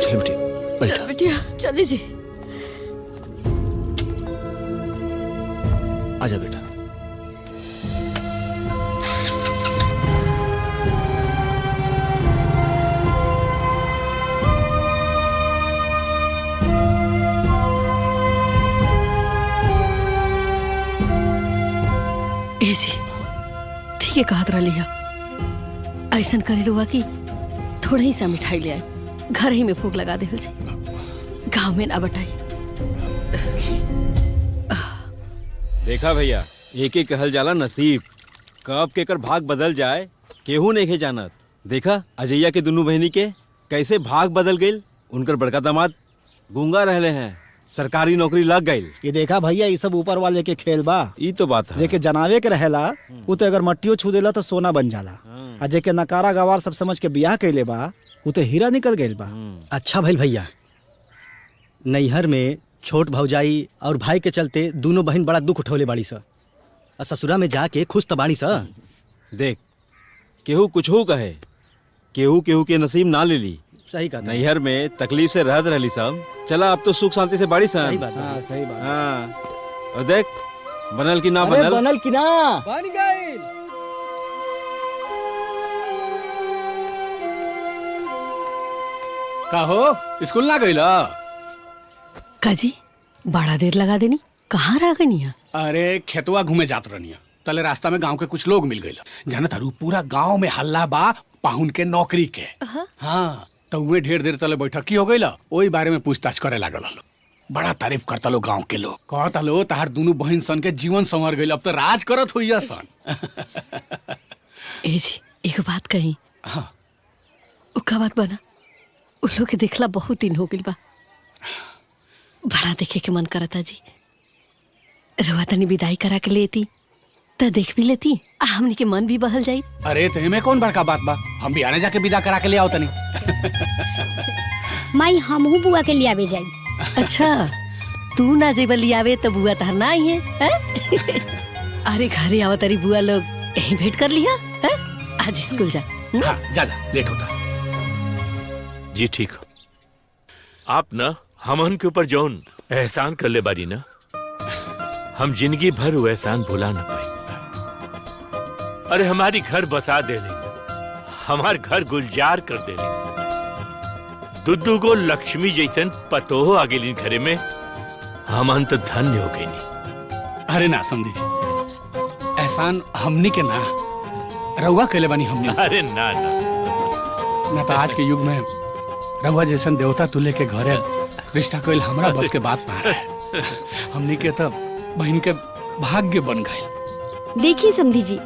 चल बेटी चल बिटिया चली जी आजा बेटा ए जी ठीक है कहत रही है ऐसा करे रुआ की थोड़ा ही सा मिठाई ले आए घर ही में भोग लगा दे गांव में ना बटाई देखा भैया एक एक कहल जाला नसीब, कब केकर भाग बदल जाए केहू नहीं जानत। देखा अजैया के दोनों बहनी के कैसे भाग बदल गईल। उनकर बड़का दामाद गूंगा रहले हैं, सरकारी नौकरी लग गई। ये देखा भैया, ये सब ऊपर वाले के खेल बा। ई तो बात है। जेके जनावे के रहेला वो तो अगर मट्टियों छू देला तो सोना बन जाला, आ जेके नकारा गवार सब समझ के बियाह कैले बा वो तो हीरा निकल गइल बा। अच्छा भइल भैया, नैहर में छोट भौजाई और भाई के चलते दोनों बहन बड़ा दुख उठौले बाड़ी सा, और ससुरा में जाके खुश तो बाड़ी सा। देख केहू कुछ हो कहे, केहू केहू के नसीब ना ले ली। सही कहा। नैहर में तकलीफ से रहत रहली सब, चला अब तो सुख शांति से बाड़ी सन। सही बात। हाँ सही बात। हाँ और देख बनल की ना अरे बनल। बनल की ना बन गई। का हो स्कूल ना गइला? काजी बड़ा देर लगा देनी, कहाँ रह गई? अरे खेतवा घूमे जात रहनी, तले रास्ता में गांव के कुछ लोग मिल गए। जाना तारू पूरा गांव में हल्ला बा पाहुन के नौकरी के। हाँ तो वे ढेर देर तले बैठकी हो गई, वही बारे में पूछताछ करे लागल। बड़ा तारीफ करता लो गांव के लोग, कहता लो तार दोनों बहन सन के जीवन संवर गई, अब तो राज करत हुई सन। ए जी एक बात कही। हाँ उका बात बना, उन लोग के देखला बहुत दिन हो गइल बा, बड़ा देखे के मन करता जी। रवा तनी विदाई करा के लेती त देख भी लेती, हमनी के मन भी बहल जाई। अरे तो में कौन बड़का बात बा, हम भी आने जाके विदा करा के ले आओ तनी। माई हमहू बुआ के लियावे जाई। अच्छा तू ना जेब लियावे तो बुआ तहर ना आई है? अरे घरे आवा तारी बुआ लोग, यही भेंट कर लिया है? आज स्कूल जा। हाँ, जा लेट होता। जी ठीक हो। आप ना हमन के ऊपर जौन एहसान कर ले बारी ना, हम जिंदगी भर वो एहसान भुला न पाए। अरे हमारी घर बसा दे ले, हमार घर गुलजार कर दे ले, दुद्दू को लक्ष्मी जैसन पतो हो आगे लीन घरे में, हम तो धन्य हो गई नहीं। अरे ना समझी जी, एहसान हमनी के ना रउआ कैले बानी हमनी। अरे ना ना तो आज के युग में रउआ जैसन देवता तुल्य के घरे रिश्ता कैल हमरा बस के बात ना रहे। हमनी के तो बहन के भाग्य बन गए। देखी समधी जी,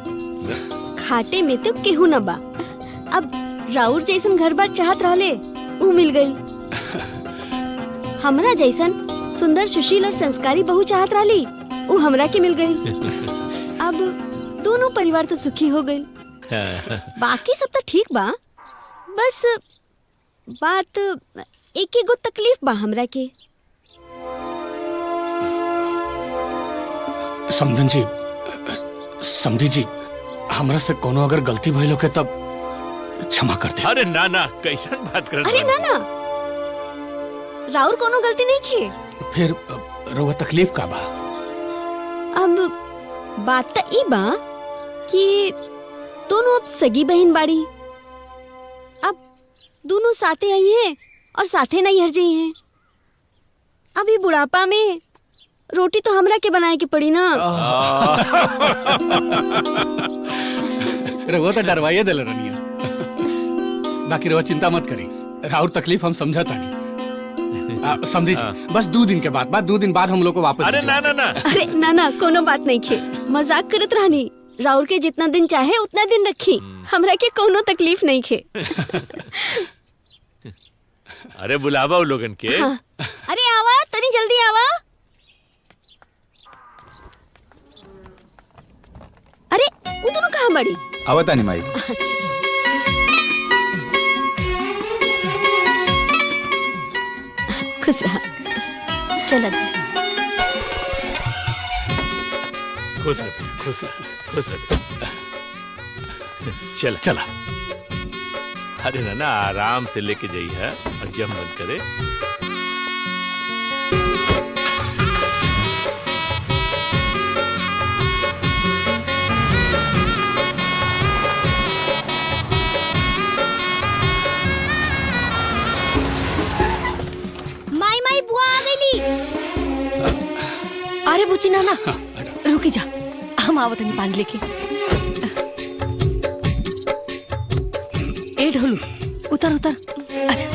खाटे में तो केहू न बा, अब राउर जैसन घर बार चाहत रहले ऊ मिल गई। हमरा जैसन सुंदर सुशील और संस्कारी बहू चाहत रहली ऊ हमरा के मिल गई। अब दोनों परिवार तो सुखी हो गई। बाकी सब तो ठीक बा, बस बात एक गो तकलीफ बा हमरा के। समझी जी, हमरा से कोनो अगर गलती भइल हो के तब क्षमा कर दे। अरे ना ना कैसन बात कर। अरे ना ना, राउर कोनो गलती नहीं खे। फिर रउआ तकलीफ का बा? अब बात तो ई बा कि दोनों अब सगी बहन बाड़ी, अब दोनों साथे आई हैं और साथे नहीं हर जाई हैं। अभी बुढ़ापा में रोटी तो हमरा के बनाए के पड़ी ना। रउआ तो डरवाइए दिल रनिया। बाकी रउआ चिंता मत करी, राउर तकलीफ हम समझता नहीं। समझी जी, बस 2 दिन के बाद 2 दिन बाद हम लोग को वापस। अरे ना ना ना, अरे ना ना कोनो बात नहीं खे, मजाक करत रहनी। राउर के जितना दिन चाहे उतना दिन रखी, हमरा के कोनो तकलीफ नहीं खे। अरे बुलावा वो लोगन के। हाँ। अरे आवा तनी जल्दी आवा। अरे वो दोनों कहाँ बड़ी? आवता नहीं माई। खुश रहा। चल खुश रह, खुश रह, खुश रह। चला चला। अरे ना ना आराम से लेके जाइए और जब मन करे। माई माई बुआ आ गईली। अरे बुची नाना रुकी जा, हम आवत नहीं पानी लेके। ए ढोलू उतर उतर। अच्छा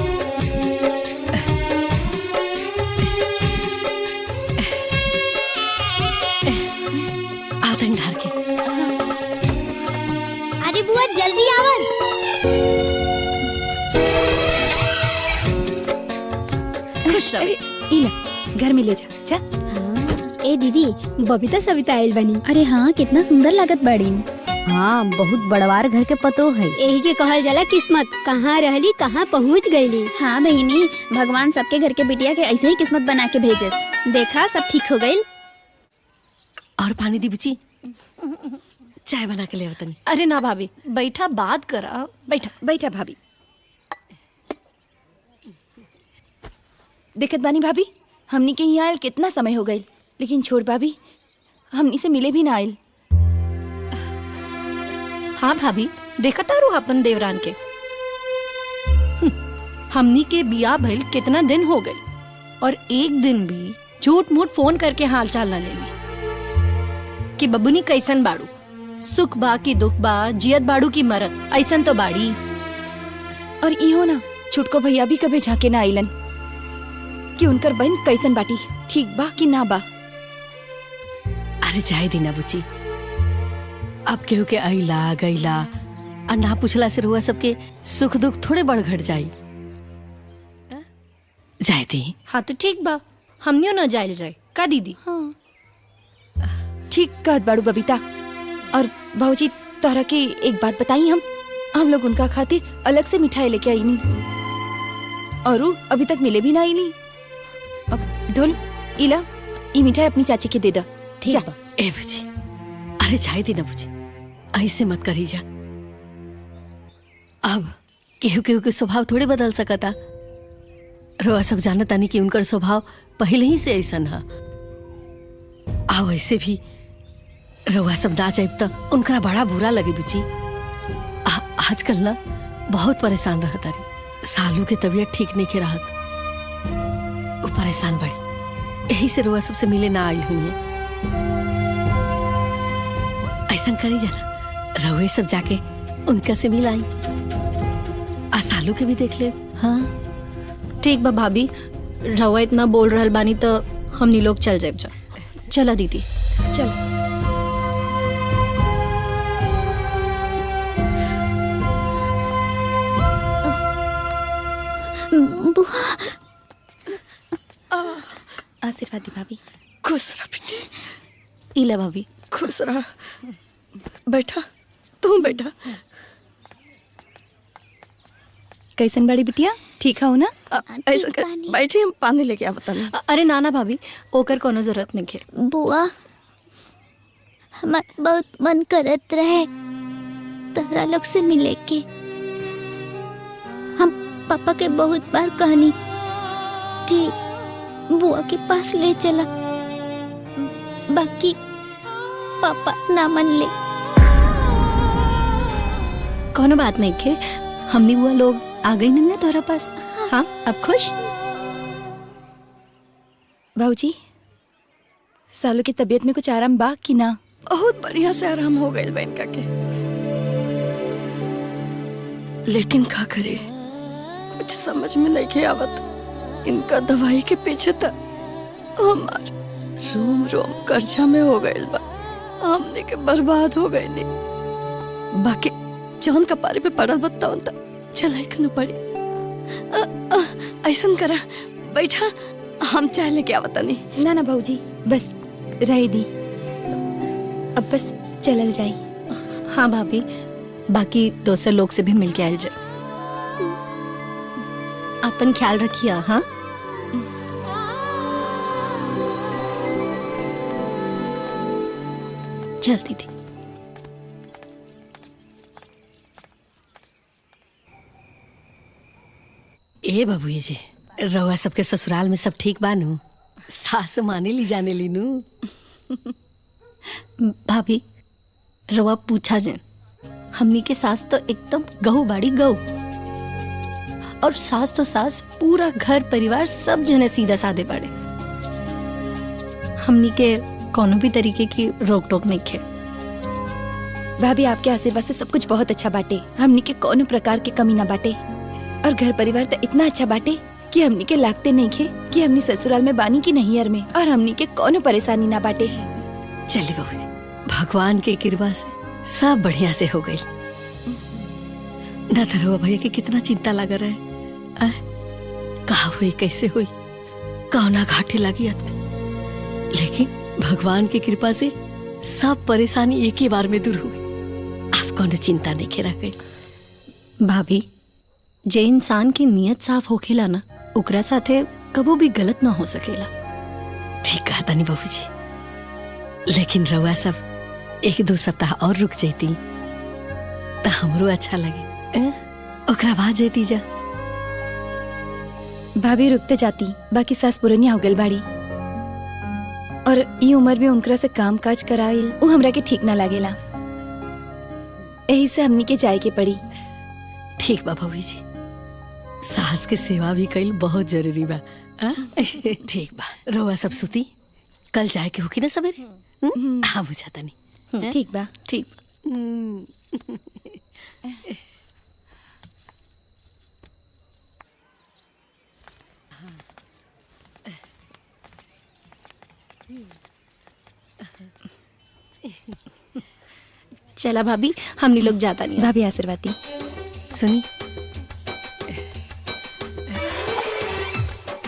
आवत छोटी बुआ जल्दी आवन। खुश रहो। इला घर में ले जा जा। ए दीदी बबीता सविता आयल बनी। अरे हाँ कितना सुंदर लागत बाड़ी। हाँ बहुत बड़वार घर के पतो है। यही के कहल जाला किस्मत, कहाँ रहली कहाँ पहुँच गईली। हाँ बहिनी, भगवान सबके घर के बिटिया के ऐसे ही किस्मत बना के भेजेस। देखा सब ठीक हो गई। और पानी दी बुची, चाय बना के ले आवतनी। अरे ना भाभी, बैठा बात करा। बैठा बैठा भाभी। देखत बानी भाभी, हमनी के यहाँ आयल कितना समय हो गई, लेकिन छोड़ भाभी हमनी से मिले भी ना आयल। हाँ भाभी, देखा तारू अपन देवरान के। हमनी के बिया भइल कितना दिन हो गई और एक दिन भी झूठ मूठ फोन करके हाल चाल न लेली कि बबुनी कैसन बाड़ू, सुख बा की दुख बा, जियत बाड़ू की मरत, ऐसन तो बाड़ी। और इहो ना छुटको भैया भी कभी झाके ना आइलन कि उनकर बहन कैसन बाटी, ठीक बा कि ना बा। अरे जाए दीना बुची, अब केहू के अइला गईला और ना पूछला से रुआ सबके सुख दुख थोड़े बढ़ घट जाई। जाए दी। हाँ तो ठीक बा, हमनियो ना जाइल जाए का दीदी। हाँ ठीक कहत बाड़ू बबीता। और भाऊजी तोहरा के एक बात बताई, हम लोग उनका खातिर अलग से मिठाई लेके आई नहीं और उ अभी तक मिले भी ना आई नहीं। अब ढोल इला ई मिठाई अपनी चाची के दे दा। ठीक बा। ए बुची, अरे जाए दी ना बुची, ऐसे मत करी जा। अब केहू केहू के स्वभाव थोड़े बदल सकता। रोआ सब जानता नहीं कि उनकर स्वभाव पहले ही से ऐसा है। आओ ऐसे भी रोआ सब ना जाए तो उनका बड़ा बुरा लगे बुची। आजकल ना बहुत परेशान रहता रही, सालू के तबीयत ठीक नहीं के रहत, वो परेशान बड़ी, यही से रोआ सबसे मिले ना आई हुई है। ऐसा करी जाना, रोए सब जाके उनका से मिल आई, आ सालू के भी देख ले। हाँ ठीक बा भाभी, रवा इतना बोल रहल बानी तो हमनी लोग चल जाए। चला दीदी चल। आशीर्वाद दी भाभी। खुश रह बेटी। इला भाभी खुश रह। बैठा, तू बैठा। कैसन बड़ी बिटिया, ठीक हो ना? ऐसा कर, बैठे हम पानी लेके आ बताने। अरे नाना भाभी, ओकर कोनो जरूरत नहीं है। बुआ हमार बहुत मन करत रहे तहरा लोग से मिले के। हम पापा के बहुत बार कहनी कि बुआ के पास ले चला, बाकी पापा ना मन ले। कोनो बात नहीं है, हमनी बुआ लोग आ गई नहीं ना तोरा पास। हाँ अब खुश? भाऊजी सालू की तबीयत में कुछ आराम बा कि ना? बहुत बढ़िया से आराम हो गए बहन का के, लेकिन का करे कुछ समझ में नहीं के आवत। इनका दवाई के पीछे था हमार रोम रोम कर्जा में हो गए बा, हमने के बर्बाद हो गए नी। बाकी जौन कपारे पे पड़ल बताओ त चलाई कनु पड़ी। ऐसा करा, बैठा हम चाय लेके आवता नहीं। ना ना भाऊजी बस रह दी, अब बस चलल जाई। हाँ भाभी, बाकी दूसरे लोग से भी मिल के आयल जाए। अपन ख्याल रखिए। हाँ चल दीदी। ए बबुई जी, रउआ सबके ससुराल में सब ठीक बानू? सास माने ली जाने लीनू? भाभी रउआ पूछा जे, हमनी के सास तो एकदम गहू बाड़ी गहू, और सास तो सास, पूरा घर परिवार सब जने सीधा साधे बाड़े। हमनी के कोनो भी तरीके की रोक टोक नहीं है। भाभी आपके आशीर्वाद से सब कुछ बहुत अच्छा बाटे, हमनी के कोनो प्रकार के कमी ना बाटे, और घर परिवार तो इतना अच्छा बाटे कि हमनी के लागते नहीं खे कि हमनी ससुराल में बानी की नैहर में, और हमनी के कोनो परेशानी ना बाटे। चलिए बहू जी, भगवान के कृपा से सब बढ़िया से हो गई। ना धरवा भैया के कितना चिंता लगा रहे कहा हुई कैसे हुई कौना घाटे लगी लेकिन भगवान की कृपा से सब परेशानी एक ही बार में दूर हो गई। आप कौन चिंता नहीं खेरा गई। भाभी जे इंसान की नीयत साफ होखेला ना ओकरा साथे कबो भी गलत ना हो सकेला। ठीक कहा तानी बाबूजी, लेकिन रउआ सब 1-2 सप्ताह और रुक जाती तो हमरो अच्छा लगे। ओकरा बाद जेती जा। भाभी रुकते जाती, बाकी सास पुरनिया हो गल बाड़ी और ई उम्र में उनकरा से काम काज कराइल वो हमरा के ठीक ना लागेला। यही से हमनी के जाए के पड़ी। ठीक बा भाभी जी, सास के सेवा भी कईल बहुत जरूरी बा। ठीक बा, रउआ सब सुती, कल जाए के होकी ना सवेरे। हाँ बुझाता नहीं। ठीक बा। ठीक चला भाभी हमनी लोग जाता नहीं। भाभी आशीर्वाद दी। सुनी,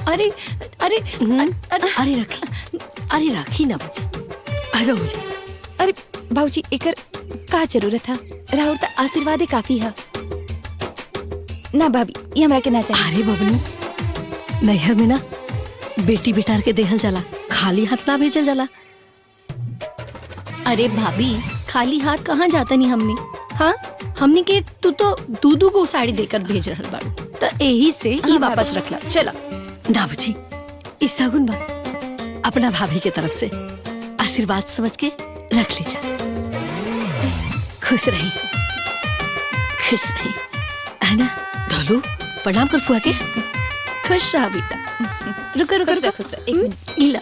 अरे अरे अरे रखी, अरे रखी ना बुझी। अरे बोली, अरे भाऊजी एकर का जरूरत था, राहुल तो आशीर्वाद काफी है ना भाभी, ये हमरा के ना चाहिए। अरे बबनी, नैहर में ना बेटी बेटार के देहल जाला, खाली हाथ ना भेजल जाला। अरे भाभी खाली हाथ कहाँ जाता नहीं हमने। हाँ हमने के तू तो दूधू को साड़ी देकर भेज रहा बाड़ू तो यही से ही वापस रखला। चला ना बुझी, इस सगुन बा अपना भाभी के तरफ से आशीर्वाद समझ के रख लीजा। खुश रही, खुश रही, है ना। धोलू प्रणाम कर फुआ के। खुश रहा बेटा। रुको रुको रुको, खुश रह, एक मिनट। इला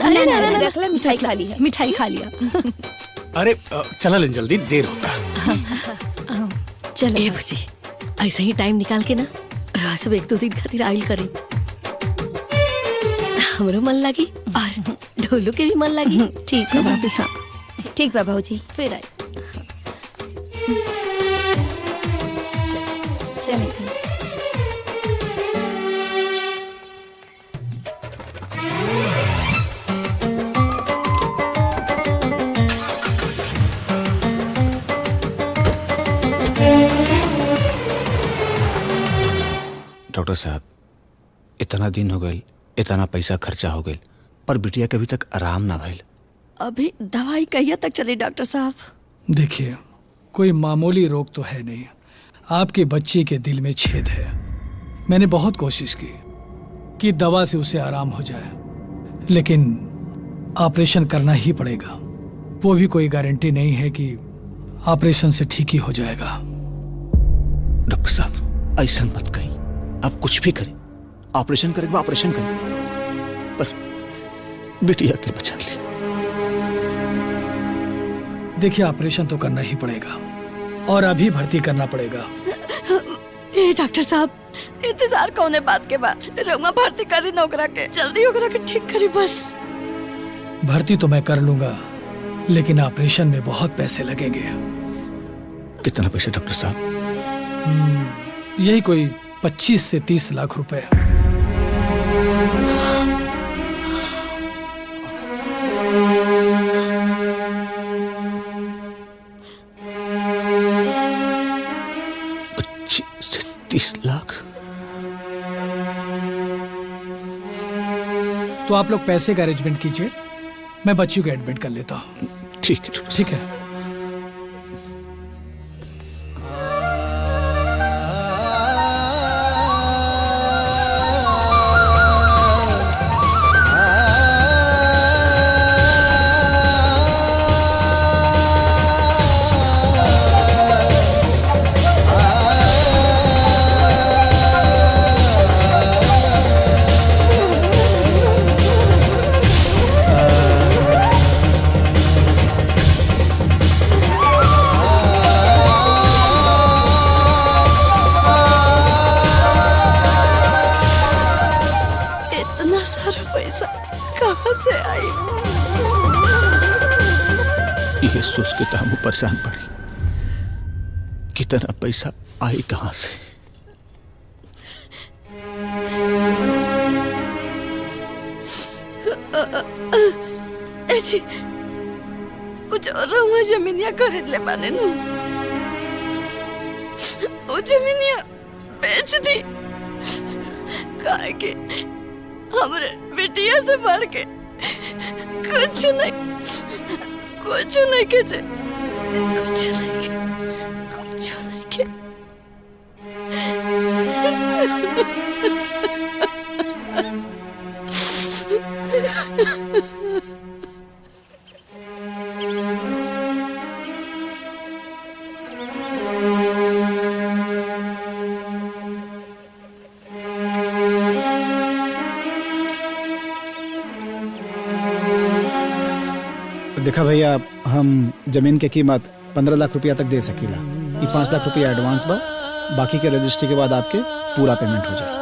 अरे ना रख ले, मिठाई खा ली है। मिठाई खा लिया। अरे चला लें, जल्दी देर होता। चलो ए बुझी, ऐसा ही टाइम निकाल के ना रस 1-2 दिन खातिर आइल करी, हमरो मन लगी और ढोलू के भी मन लगी। ठीक है भाभी। हाँ ठीक बा भाऊजी, फिर आई। चले। डॉक्टर साहब, इतना दिन हो गए, इतना पैसा खर्चा हो गए, पर बिटिया के अभी तक आराम ना भइल। अभी दवाई कहिया तक चली डॉक्टर साहब? देखिए, कोई मामूली रोग तो है नहीं। आपके बच्चे के दिल में छेद है। मैंने बहुत कोशिश की कि दवा से उसे आराम हो जाए, लेकिन ऑपरेशन करना ही पड़ेगा। वो भी कोई गारंटी नहीं है कि ऑपरेशन से ठीक ही हो जाएगा। डॉक्टर साहब ऐसा मत कहीं, आप कुछ भी करें, ऑपरेशन करेंगे ऑपरेशन करें, पर बिटिया के बचा ली। देखिए, ऑपरेशन तो करना ही पड़ेगा और अभी भर्ती करना पड़ेगा। ए डॉक्टर साहब, इंतजार कौने बात के बाद रउआ भर्ती करी नौकरा के, जल्दी ओकरा के ठीक करी बस। भर्ती तो मैं कर लूंगा, लेकिन ऑपरेशन में बहुत पैसे लगेंगे। कितना पैसे डॉक्टर साहब? यही कोई 25 से 30 लाख रुपए। से 30 लाख? तो आप लोग पैसे का अरेंजमेंट कीजिए, मैं बच्चियों को एडमिट कर लेता हूँ। ठीक है, ठीक है। ये सोच के तो हम परेशान पड़े, कितना पैसा आई कहां से? जी कुछ और रहुआ जमीनिया खरीद ले पाने नु वो जमीनिया बेच दी काहे के हमरे बेटिया से बढ़ के कुछ नहीं के जे कुछ नहीं के देखा भैया, हम जमीन के कीमत 15 लाख रुपया तक दे सकीला। ये 5 लाख रुपया एडवांस बा, बाकी के रजिस्ट्री के बाद आपके पूरा पेमेंट हो जाए।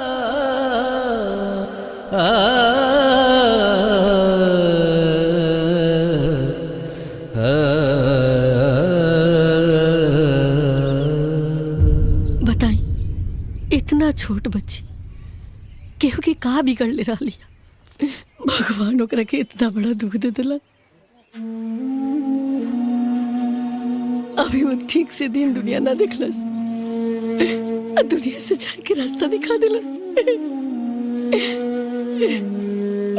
बताई, इतना छोट बच्ची केहू के का बिगड़ ले रहा लिया। भगवान ओकरा के इतना बड़ा दुख दे दिला। अभी वो ठीक से दिन दुनिया ना दिखलस, दुनिया से जाए के रास्ता दिखा दिला।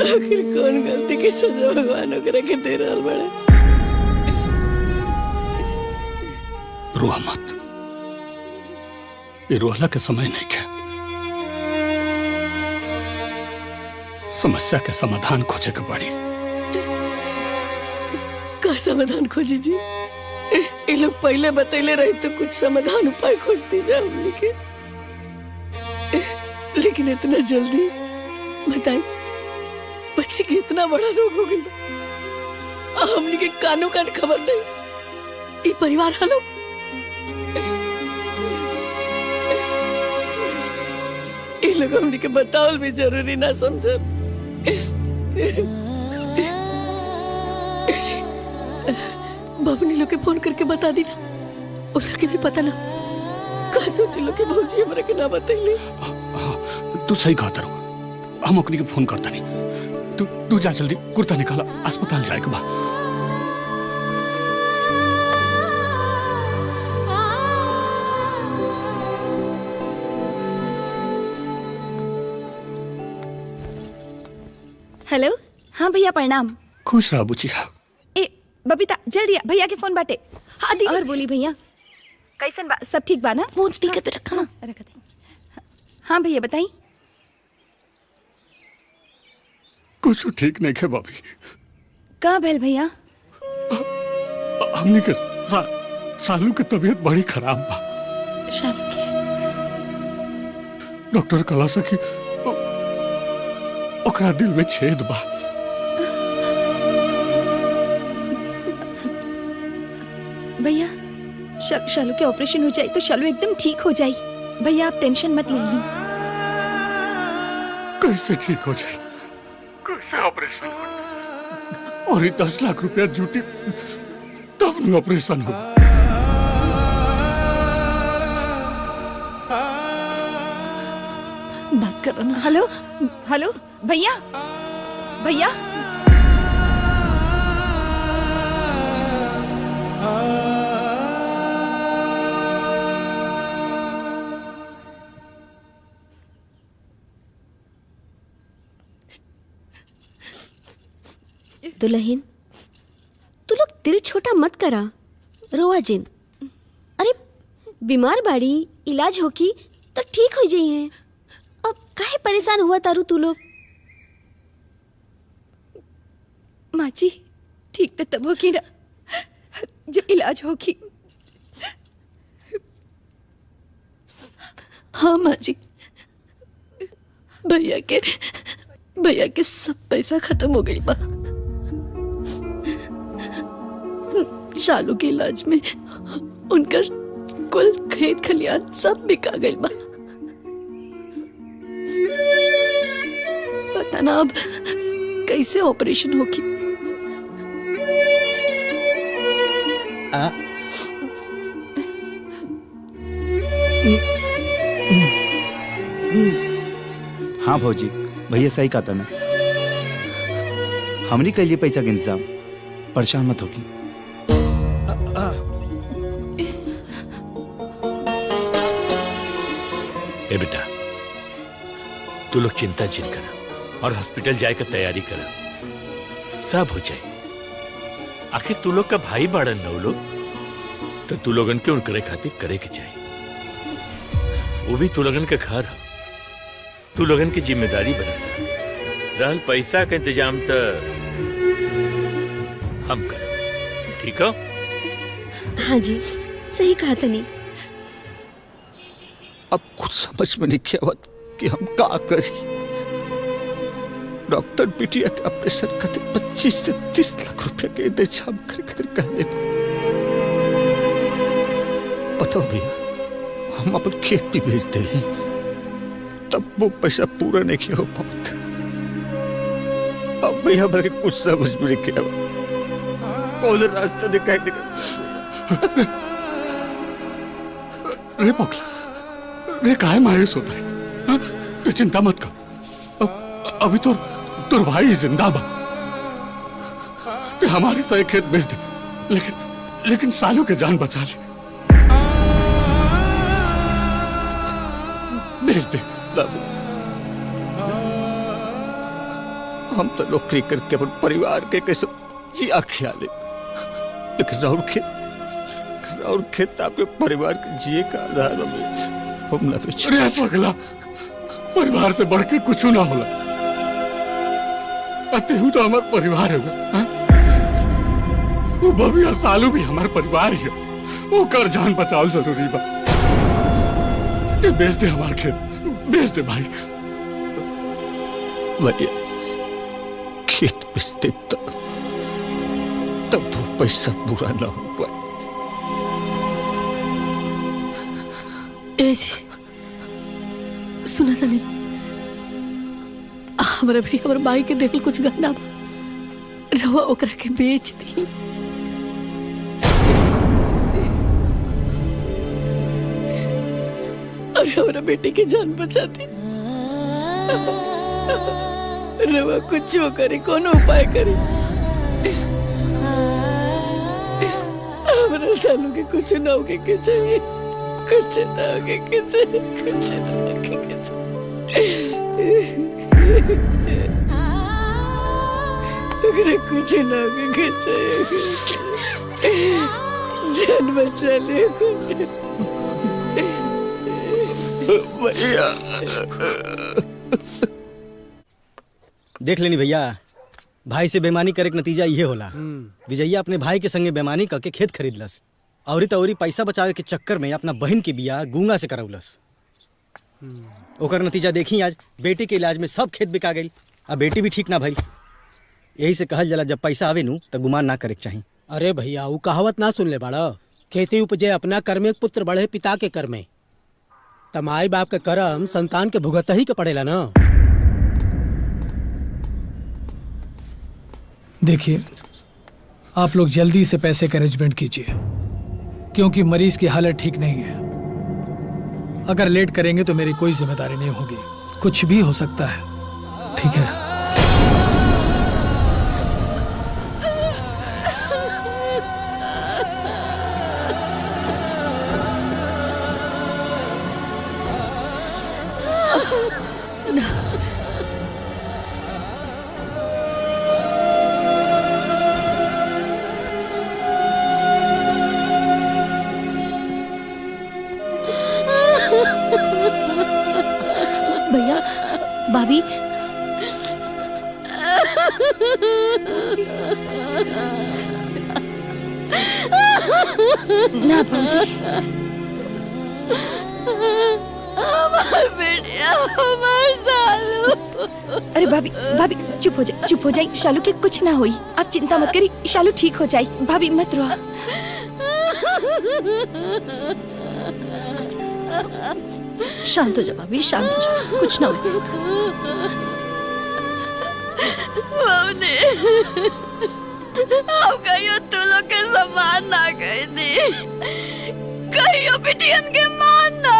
आखिर कौन गलती की सजा भगवान ओकरा के दे रहल बड़ा। रोआ मत, ये रोला के समय नहीं है। समस्या के समाधान खोजे के पड़ी। का समाधान खोजी जी? ये लोग पहले बतैले रहे तो कुछ समाधान उपाय खोजती जा हमने के, लेकिन इतना जल्दी बताई बच्चे के इतना बड़ा रोग हो गया। हमने के कानों कान खबर नहीं। ये परिवार हालो ये लोग हमने के बतावल भी जरूरी ना समझ। बाबू ने लोग के फोन करके बता दी ना, उन लोग के भी पता ना का सोच लो कि भौजी हमरा के ना बतैले। तू सही कहता रहो, हम ओकनी के फोन करता नहीं। तू जा जल्दी, कुर्ता निकाला, अस्पताल जाए के बा। हेलो, हाँ भैया प्रणाम। खुश रह बुचिया। बबीता जल्दी आ, भैया के फोन बाटे। हाँ दी। और बोली भैया कैसन बा? सब ठीक बा ना? फोन स्पीकर पे रखा ना। रख दे। हाँ भैया बताई। कुछ ठीक नहीं है भाभी। का भेल भैया? हमने के सालू के तबीयत बड़ी खराब बा। शालू के डॉक्टर कला सकी ओकरा दिल में छेद बा। भैया शालू के ऑपरेशन हो जाए तो शालू एकदम ठीक हो जाए। भैया आप टेंशन मत लीजिए। कैसे ठीक हो जाए? कैसे ऑपरेशन हो? और ये 10 लाख रुपया जुटी तब नहीं ऑपरेशन हो। बात करो ना। हेलो हेलो भैया भैया दुल्हन, तू लोग दिल छोटा मत करा, रोआ जिन। अरे बीमार बाड़ी, इलाज होकी तो ठीक हो जाइए। अब काहे परेशान हुआ तारू तू लोग? माँ जी ठीक तो तब होगी ना जब इलाज होगी। हाँ माँ जी, भैया के सब पैसा खत्म हो गई बा। शालू के इलाज में उनका कुल खेत खलियान सब बिका गई बा। पता ना अब कैसे ऑपरेशन होगी। हाँ भौजी, भैया सही कहता ना। हमने के लिए पैसा के इंतजाम, परेशान मत होगी। ए बेटा, तू लोग चिंता जिन करा और हॉस्पिटल जाए का तैयारी करा, सब हो जाए। आखिर तू लोग का भाई बाड़न न लोग, तो तू लोगन के उनकरे खातिर करे के चाहिए। वो भी तू लोगन का घर है, तू लोगन की जिम्मेदारी बनाता। रहल पैसा का इंतजाम तो हम करें, ठीक हो? हाँ जी, सही कहा तनी। अब कुछ समझ में नहीं किया कि हम का करी। डॉक्टर बिटिया के ऑपरेशन खातिर 25 से 30 लाख रुपया के इंतजाम करे खातिर कहले। बताओ भैया, हम अपन खेत भी बेच देली, तब वो पैसा पूरा नहीं किया हो पाता। अब भैया हमारे कुछ समझ में नहीं किया, कौन रास्ता दिखाई देगा। रे पगला, रे काहे मायूस होता है? हाँ? तू चिंता मत कर, अभी तो तुर भाई जिंदा बा। तू हमारे सही खेत बेच दे, लेकिन सालों के जान बचा ले। बेच दे। हम तो नौकरी करके अपन परिवार के कैसे जिया खियाले, लेकिन राउर खेत आपके परिवार के जिए का आधार हम ना बेच। अरे पगला, परिवार से बढ़ के कुछ ना होला। अतेहू तो हमार परिवार है। वो बबिया सालू भी हमार परिवार ही है। वो कर जान बचाओ जरूरी बा। ते बेच दे हमार खेत, बेच दे भाई। भैया खेत बेच दे तब वो पैसा पूरा ना हो पाए। ए जी, सुना था नहीं? हमारा भी हमारे भाई के देखल कुछ गहना बा, रवा ओकरा के बेच दी। और हमारा बेटे की जान बचा दी। रवा कुछ करे, कौन उपाय करे। हमारा सालों के कुछ ना होके के चाहिए, कुछ ना होके के चाहिए, कुछ ना होके के चाहिए। अगर कुछ ना होके के चाहिए, जान बचा ले। भैया देख लेनी भैया, भाई से बेईमानी करे के नतीजा ये होला। विजयया अपने भाई के संगे बेईमानी करके खेत खरीदलस, औरी तौरी पैसा बचावे के चक्कर में अपना बहन के बियाह गूंगा से करौलस। ओकर नतीजा देखी, आज बेटी के इलाज में सब खेत बिका गई। अब बेटी भी ठीक ना भइल। यही से कहल जाला, जब पैसा आवे नु तो गुमान ना करे के चाहिए। अरे भैया, वो कहावत ना सुन ले बाड़ा, खेती उपजे अपना कर्मे, पुत्र बढ़े पिता के कर्मे। तमाई बाप के कर्म संतान के भुगत ही के पड़ेला ना। देखिए, आप लोग जल्दी से पैसे का अरेंजमेंट कीजिए, क्योंकि मरीज की हालत ठीक नहीं है। अगर लेट करेंगे तो मेरी कोई जिम्मेदारी नहीं होगी, कुछ भी हो सकता है। ठीक है? भैया, भाभी, ना भौजी, हमार बेटिया, हमार सालू। अरे भाभी, भाभी चुप हो जाए। शालू के कुछ ना होई, आप चिंता मत करी, शालू ठीक हो जाए। भाभी मत रो। शांत हो जा भाभी, शांत हो जा, कुछ ना हो। मम्मी, अब कहियो तू लोग के सम्मान ना कह दी, कहियो बिटियन के मान ना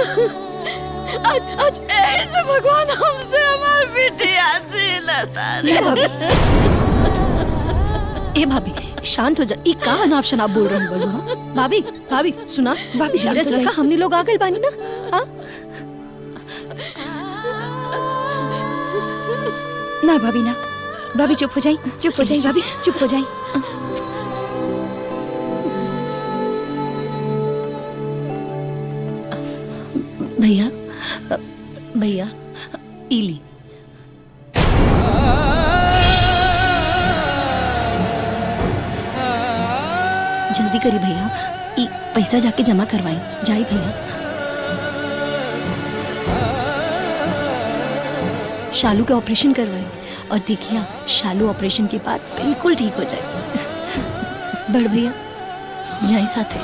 आज ऐसे भगवान हमसे हमारी बिटिया छीन लेता रे। ए भाभी शांत हो जा। ई का अनाप शनाप बोल रही बड़ू? हाँ? भाभी भाभी सुना, भाभी शांत हो धीरज जाइए। रखा, हमने लोग आ गए बानी ना। हाँ ना भाभी ना, भाभी चुप हो जाई, चुप हो जाई भाभी, चुप हो जाई। भैया भैया इली जल्दी करी भैया, ई पैसा जाके जमा करवाई जाई भैया। शालू के ऑपरेशन करवाई और देखिए शालू ऑपरेशन के बाद बिल्कुल ठीक हो जाए। बड़ भैया जाए साथे।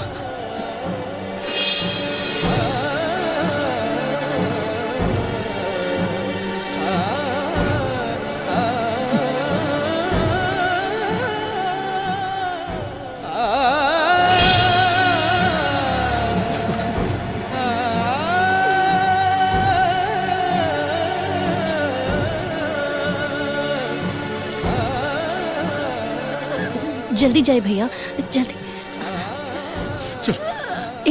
जल्दी जाए भैया, जल्दी।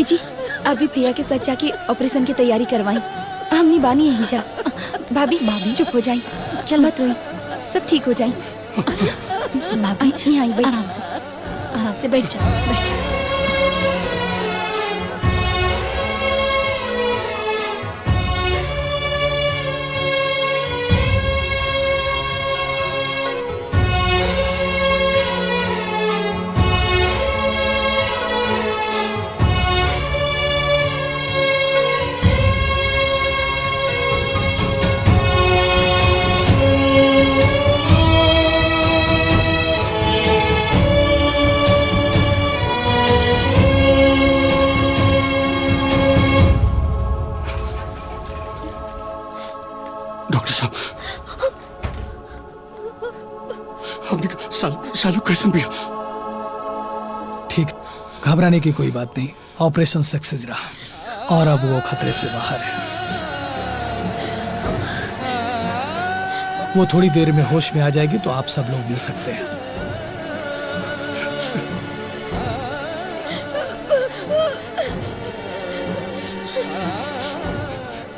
ए जी अभी भैया के साथ जाके ऑपरेशन की तैयारी करवाई। हमनी बानी यहीं जा। भाभी भाभी चुप हो जाई, चल मत रोई, सब ठीक हो जाई। भाभी यहाँ आई बैठ। आराम से बैठ जा, बैठ जा। डॉक्टर साहब, हमने शालू कैसन भी? ठीक, घबराने की कोई बात नहीं। ऑपरेशन सक्सेस रहा और अब वो खतरे से बाहर है। वो थोड़ी देर में होश में आ जाएगी तो आप सब लोग मिल सकते हैं।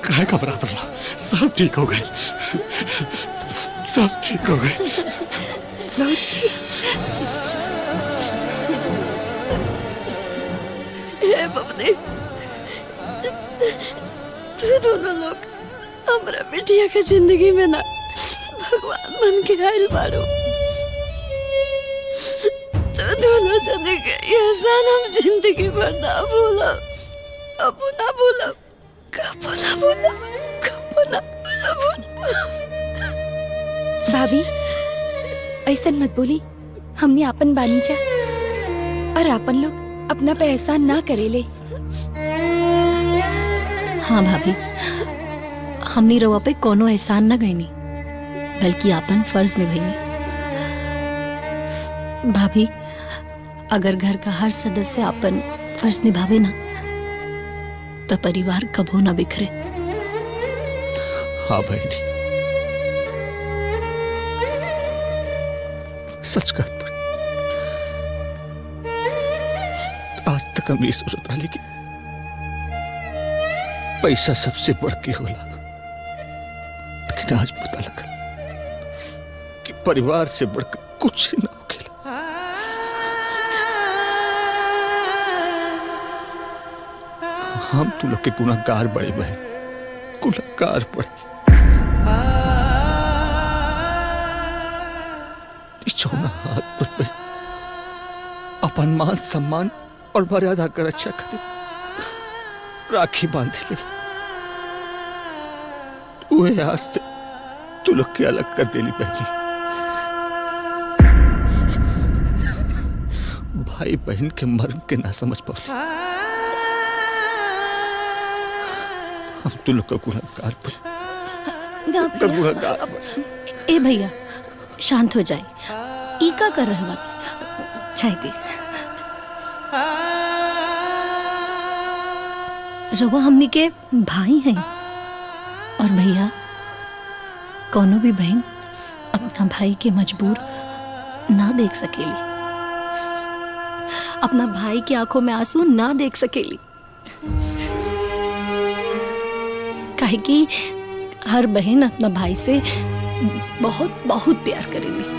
काहे घबरात रहा? सब ठीक हो गए, सब ठीक हो गए। बाबूजी हे बबली, तू दोनों लोग हमरा बिटिया के जिंदगी में ना भगवान बन के आयल बारो। तू दोनों जने के एहसान हम जिंदगी भर ना भूलब, अब ना भूलब, कब ना भूलब, कब ना भूलब। भाभी ऐसा मत बोली, हमने आपन बानी जा और आपन लोग अपना पे एहसान ना करेले। हाँ भाभी, हमनी रवा पे कोनो एहसान न गईनी, बल्कि आपन फर्ज निभाईनी। भाभी अगर घर का हर सदस्य अपन फर्ज निभावे ना तो परिवार कबो ना बिखरे। हाँ बहनी, सच बात पर आज तक हम ये सोचत रहे कि पैसा सबसे बढ़ के होला, लेकिन आज पता लगा कि परिवार से बढ़कर कुछ ना होखेला। हम तू लोग के गुनाहगार बड़े बहन, गुनाहगार बड़े। चौना हाथ पर पे अपन मान सम्मान और मर्यादा कर अच्छा खातिर राखी बांध ले। वो आज से तू लोग के अलग कर देली बहनी। भाई बहन के मर्म के ना समझ पाओ। हम तू लोग का गुनाहगार पर ए भैया शांत हो जाए, ई का कर रहे हो? चाय दे। रवा हमनी के भाई हैं और भैया कोनो भी बहन अपना भाई के मजबूर ना देख सकेली, अपना भाई की आंखों में आंसू ना देख सकेली, काहे कि हर बहन अपना भाई से बहुत बहुत प्यार करेली।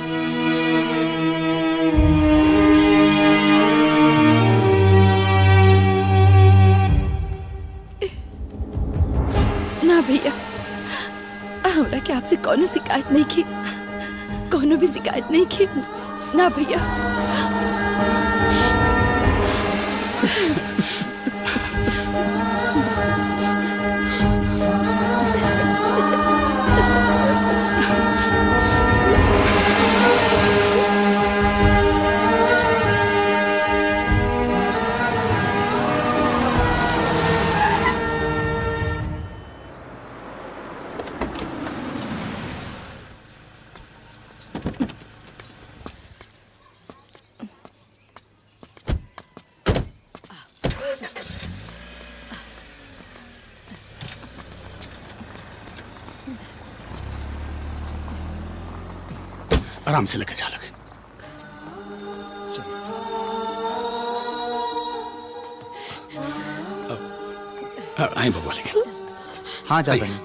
ना भैया, हमरा के आपसे कोनो शिकायत नहीं की, कोनो भी शिकायत नहीं की। ना भैया। आराम से लेके जा लगे। आई बबुआ लेके। हाँ जा बनी।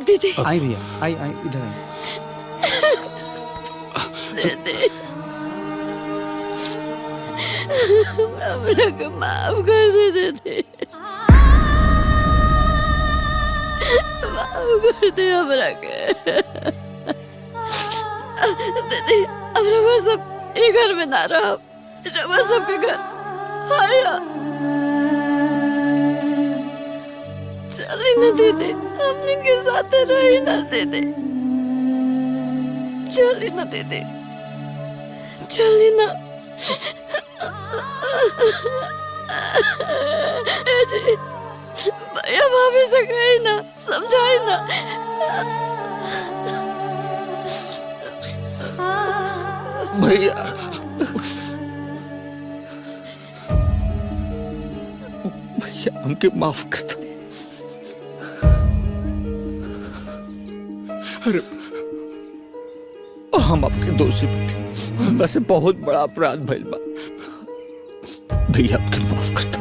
दीदी। आई भैया, आई आई इधर आई। दीदी, हमरा को माफ कर दे दीदी, माफ कर दे हमरा के। दीदी, अब रवा सब ये घर में ना रहा, रवा सबके घर आया। चली ना दीदी, हम इनके साथ रही ना दीदी, चली ना दीदी, चली ना। जी, भैया भाभी से कही ना, समझाई ना। भैया भैया हमके माफ कर दो। अरे हम आपके दोषी थे, हमरा से बहुत बड़ा अपराध भइल बा। भैया आपके माफ कर दो।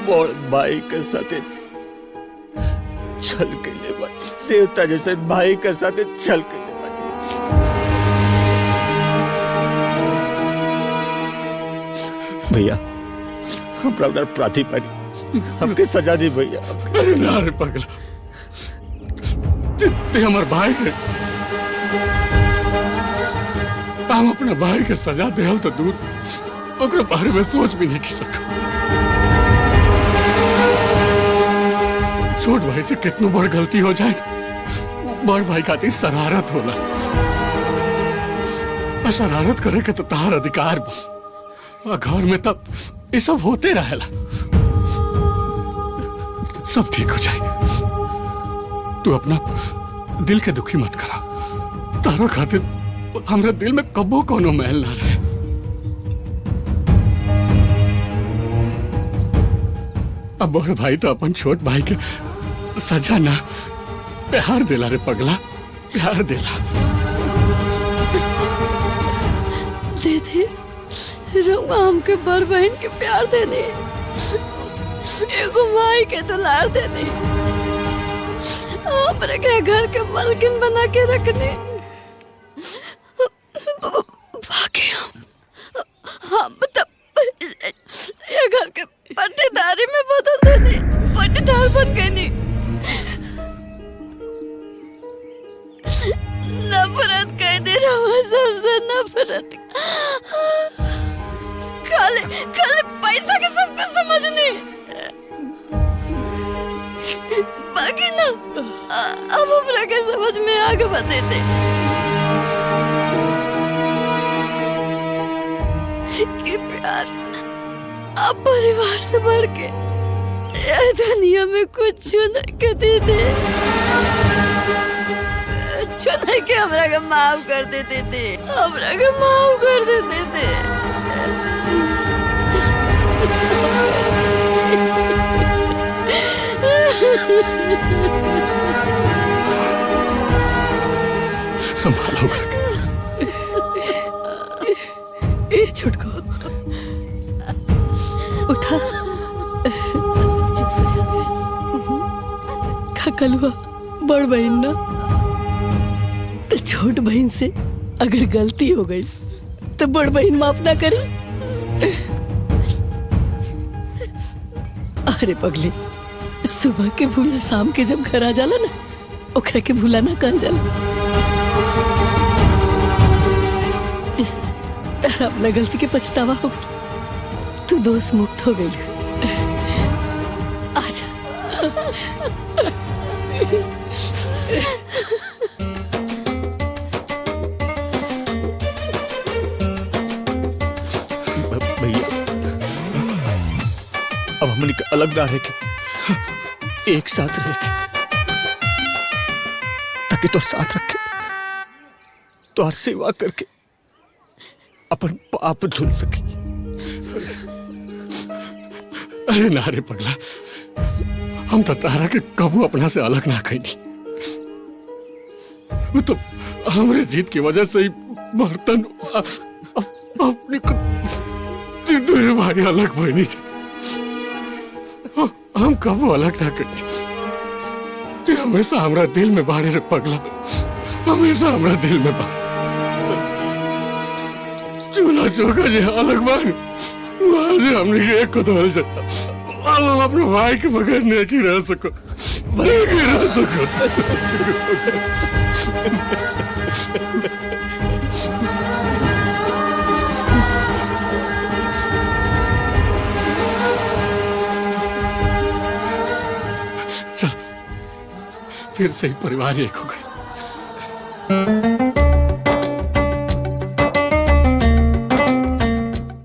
बड़ भाई के साथे छल के ले बा, देवता जैसे भाई के साथे छल के ले बा। भैया हम अपराधी बनी, हमके सजा दी भैया। अरे ना रे पगला, ते हमार भाई है। हम अपना भाई के सजा देहल तो दूर, ओकरे बारे में सोच भी नहीं की सका। छोट भाई से कितनी बड़ गलती हो जाए, बड़ भाई खातिर शरारत होला, और शरारत करे के तो तहार अधिकार बा। घर में तब ये सब होते रहेला। सब ठीक हो जाए, तू अपना दिल के दुखी मत करा। तारा खातिर हमरा दिल में कबो कोनो महल ना रहे। अब बड़ भाई तो अपन छोट भाई के सजा ना, प्यार देला रे पगला, प्यार देला। दीदी, रउआ हमके बड़ बहन के प्यार देने, एगो माई के दुलार देने, हमरे के घर के मालकिन बना के रखने, बाकी हम तब ये घर के पट्टीदारी में बदल देने, पट्टीदार बन गए नहीं। नफरत कह दे रहा, सबसे नफरत। खाली खाली पैसा के सब कुछ समझने, बाकी ना अब हमरा के समझ में आगे बते थे कि प्यार अब परिवार से बढ़ के ये दुनिया में कुछ नहीं कहते थे। छुने के हमरा के माफ कर देते थे, हमरा के माफ कर देते थे। संभालो ए छोटको उठा चुप हो जा। का कलुआ बड़ बहन ना तो छोट बहन से अगर गलती हो गई तो बड़ बहन माफ ना करी। अरे पगली, सुबह के भूला शाम के जब घर आ जाला ना ओकरा के भूला ना कहल जाला। तारा अपना गलती के पछतावा हो गई, तू दोष मुक्त हो गई। आजा भैया अब हमने अलग ना रह के एक साथ रह के ताकि तो साथ रखे तो हर सेवा करके अपन पाप धुल सके। अरे ना रे पगला, हम तो तारा के कबू अपना से अलग ना कहीं। वो तो हमरे जीत की वजह से ही बर्तन अपने दो भाई अलग बनी थे। हम कबू अलग ना कहीं। तू हमेशा हमारा दिल में बाहर रे पगला, हमेशा हमारा दिल में बाहर। चूल्हा चौका जो अलग बन वहां से हमने एक को तो अपने भाई के बगैर नहीं रह सको, नहीं रह सको। चल फिर से ही परिवार एक हो गए।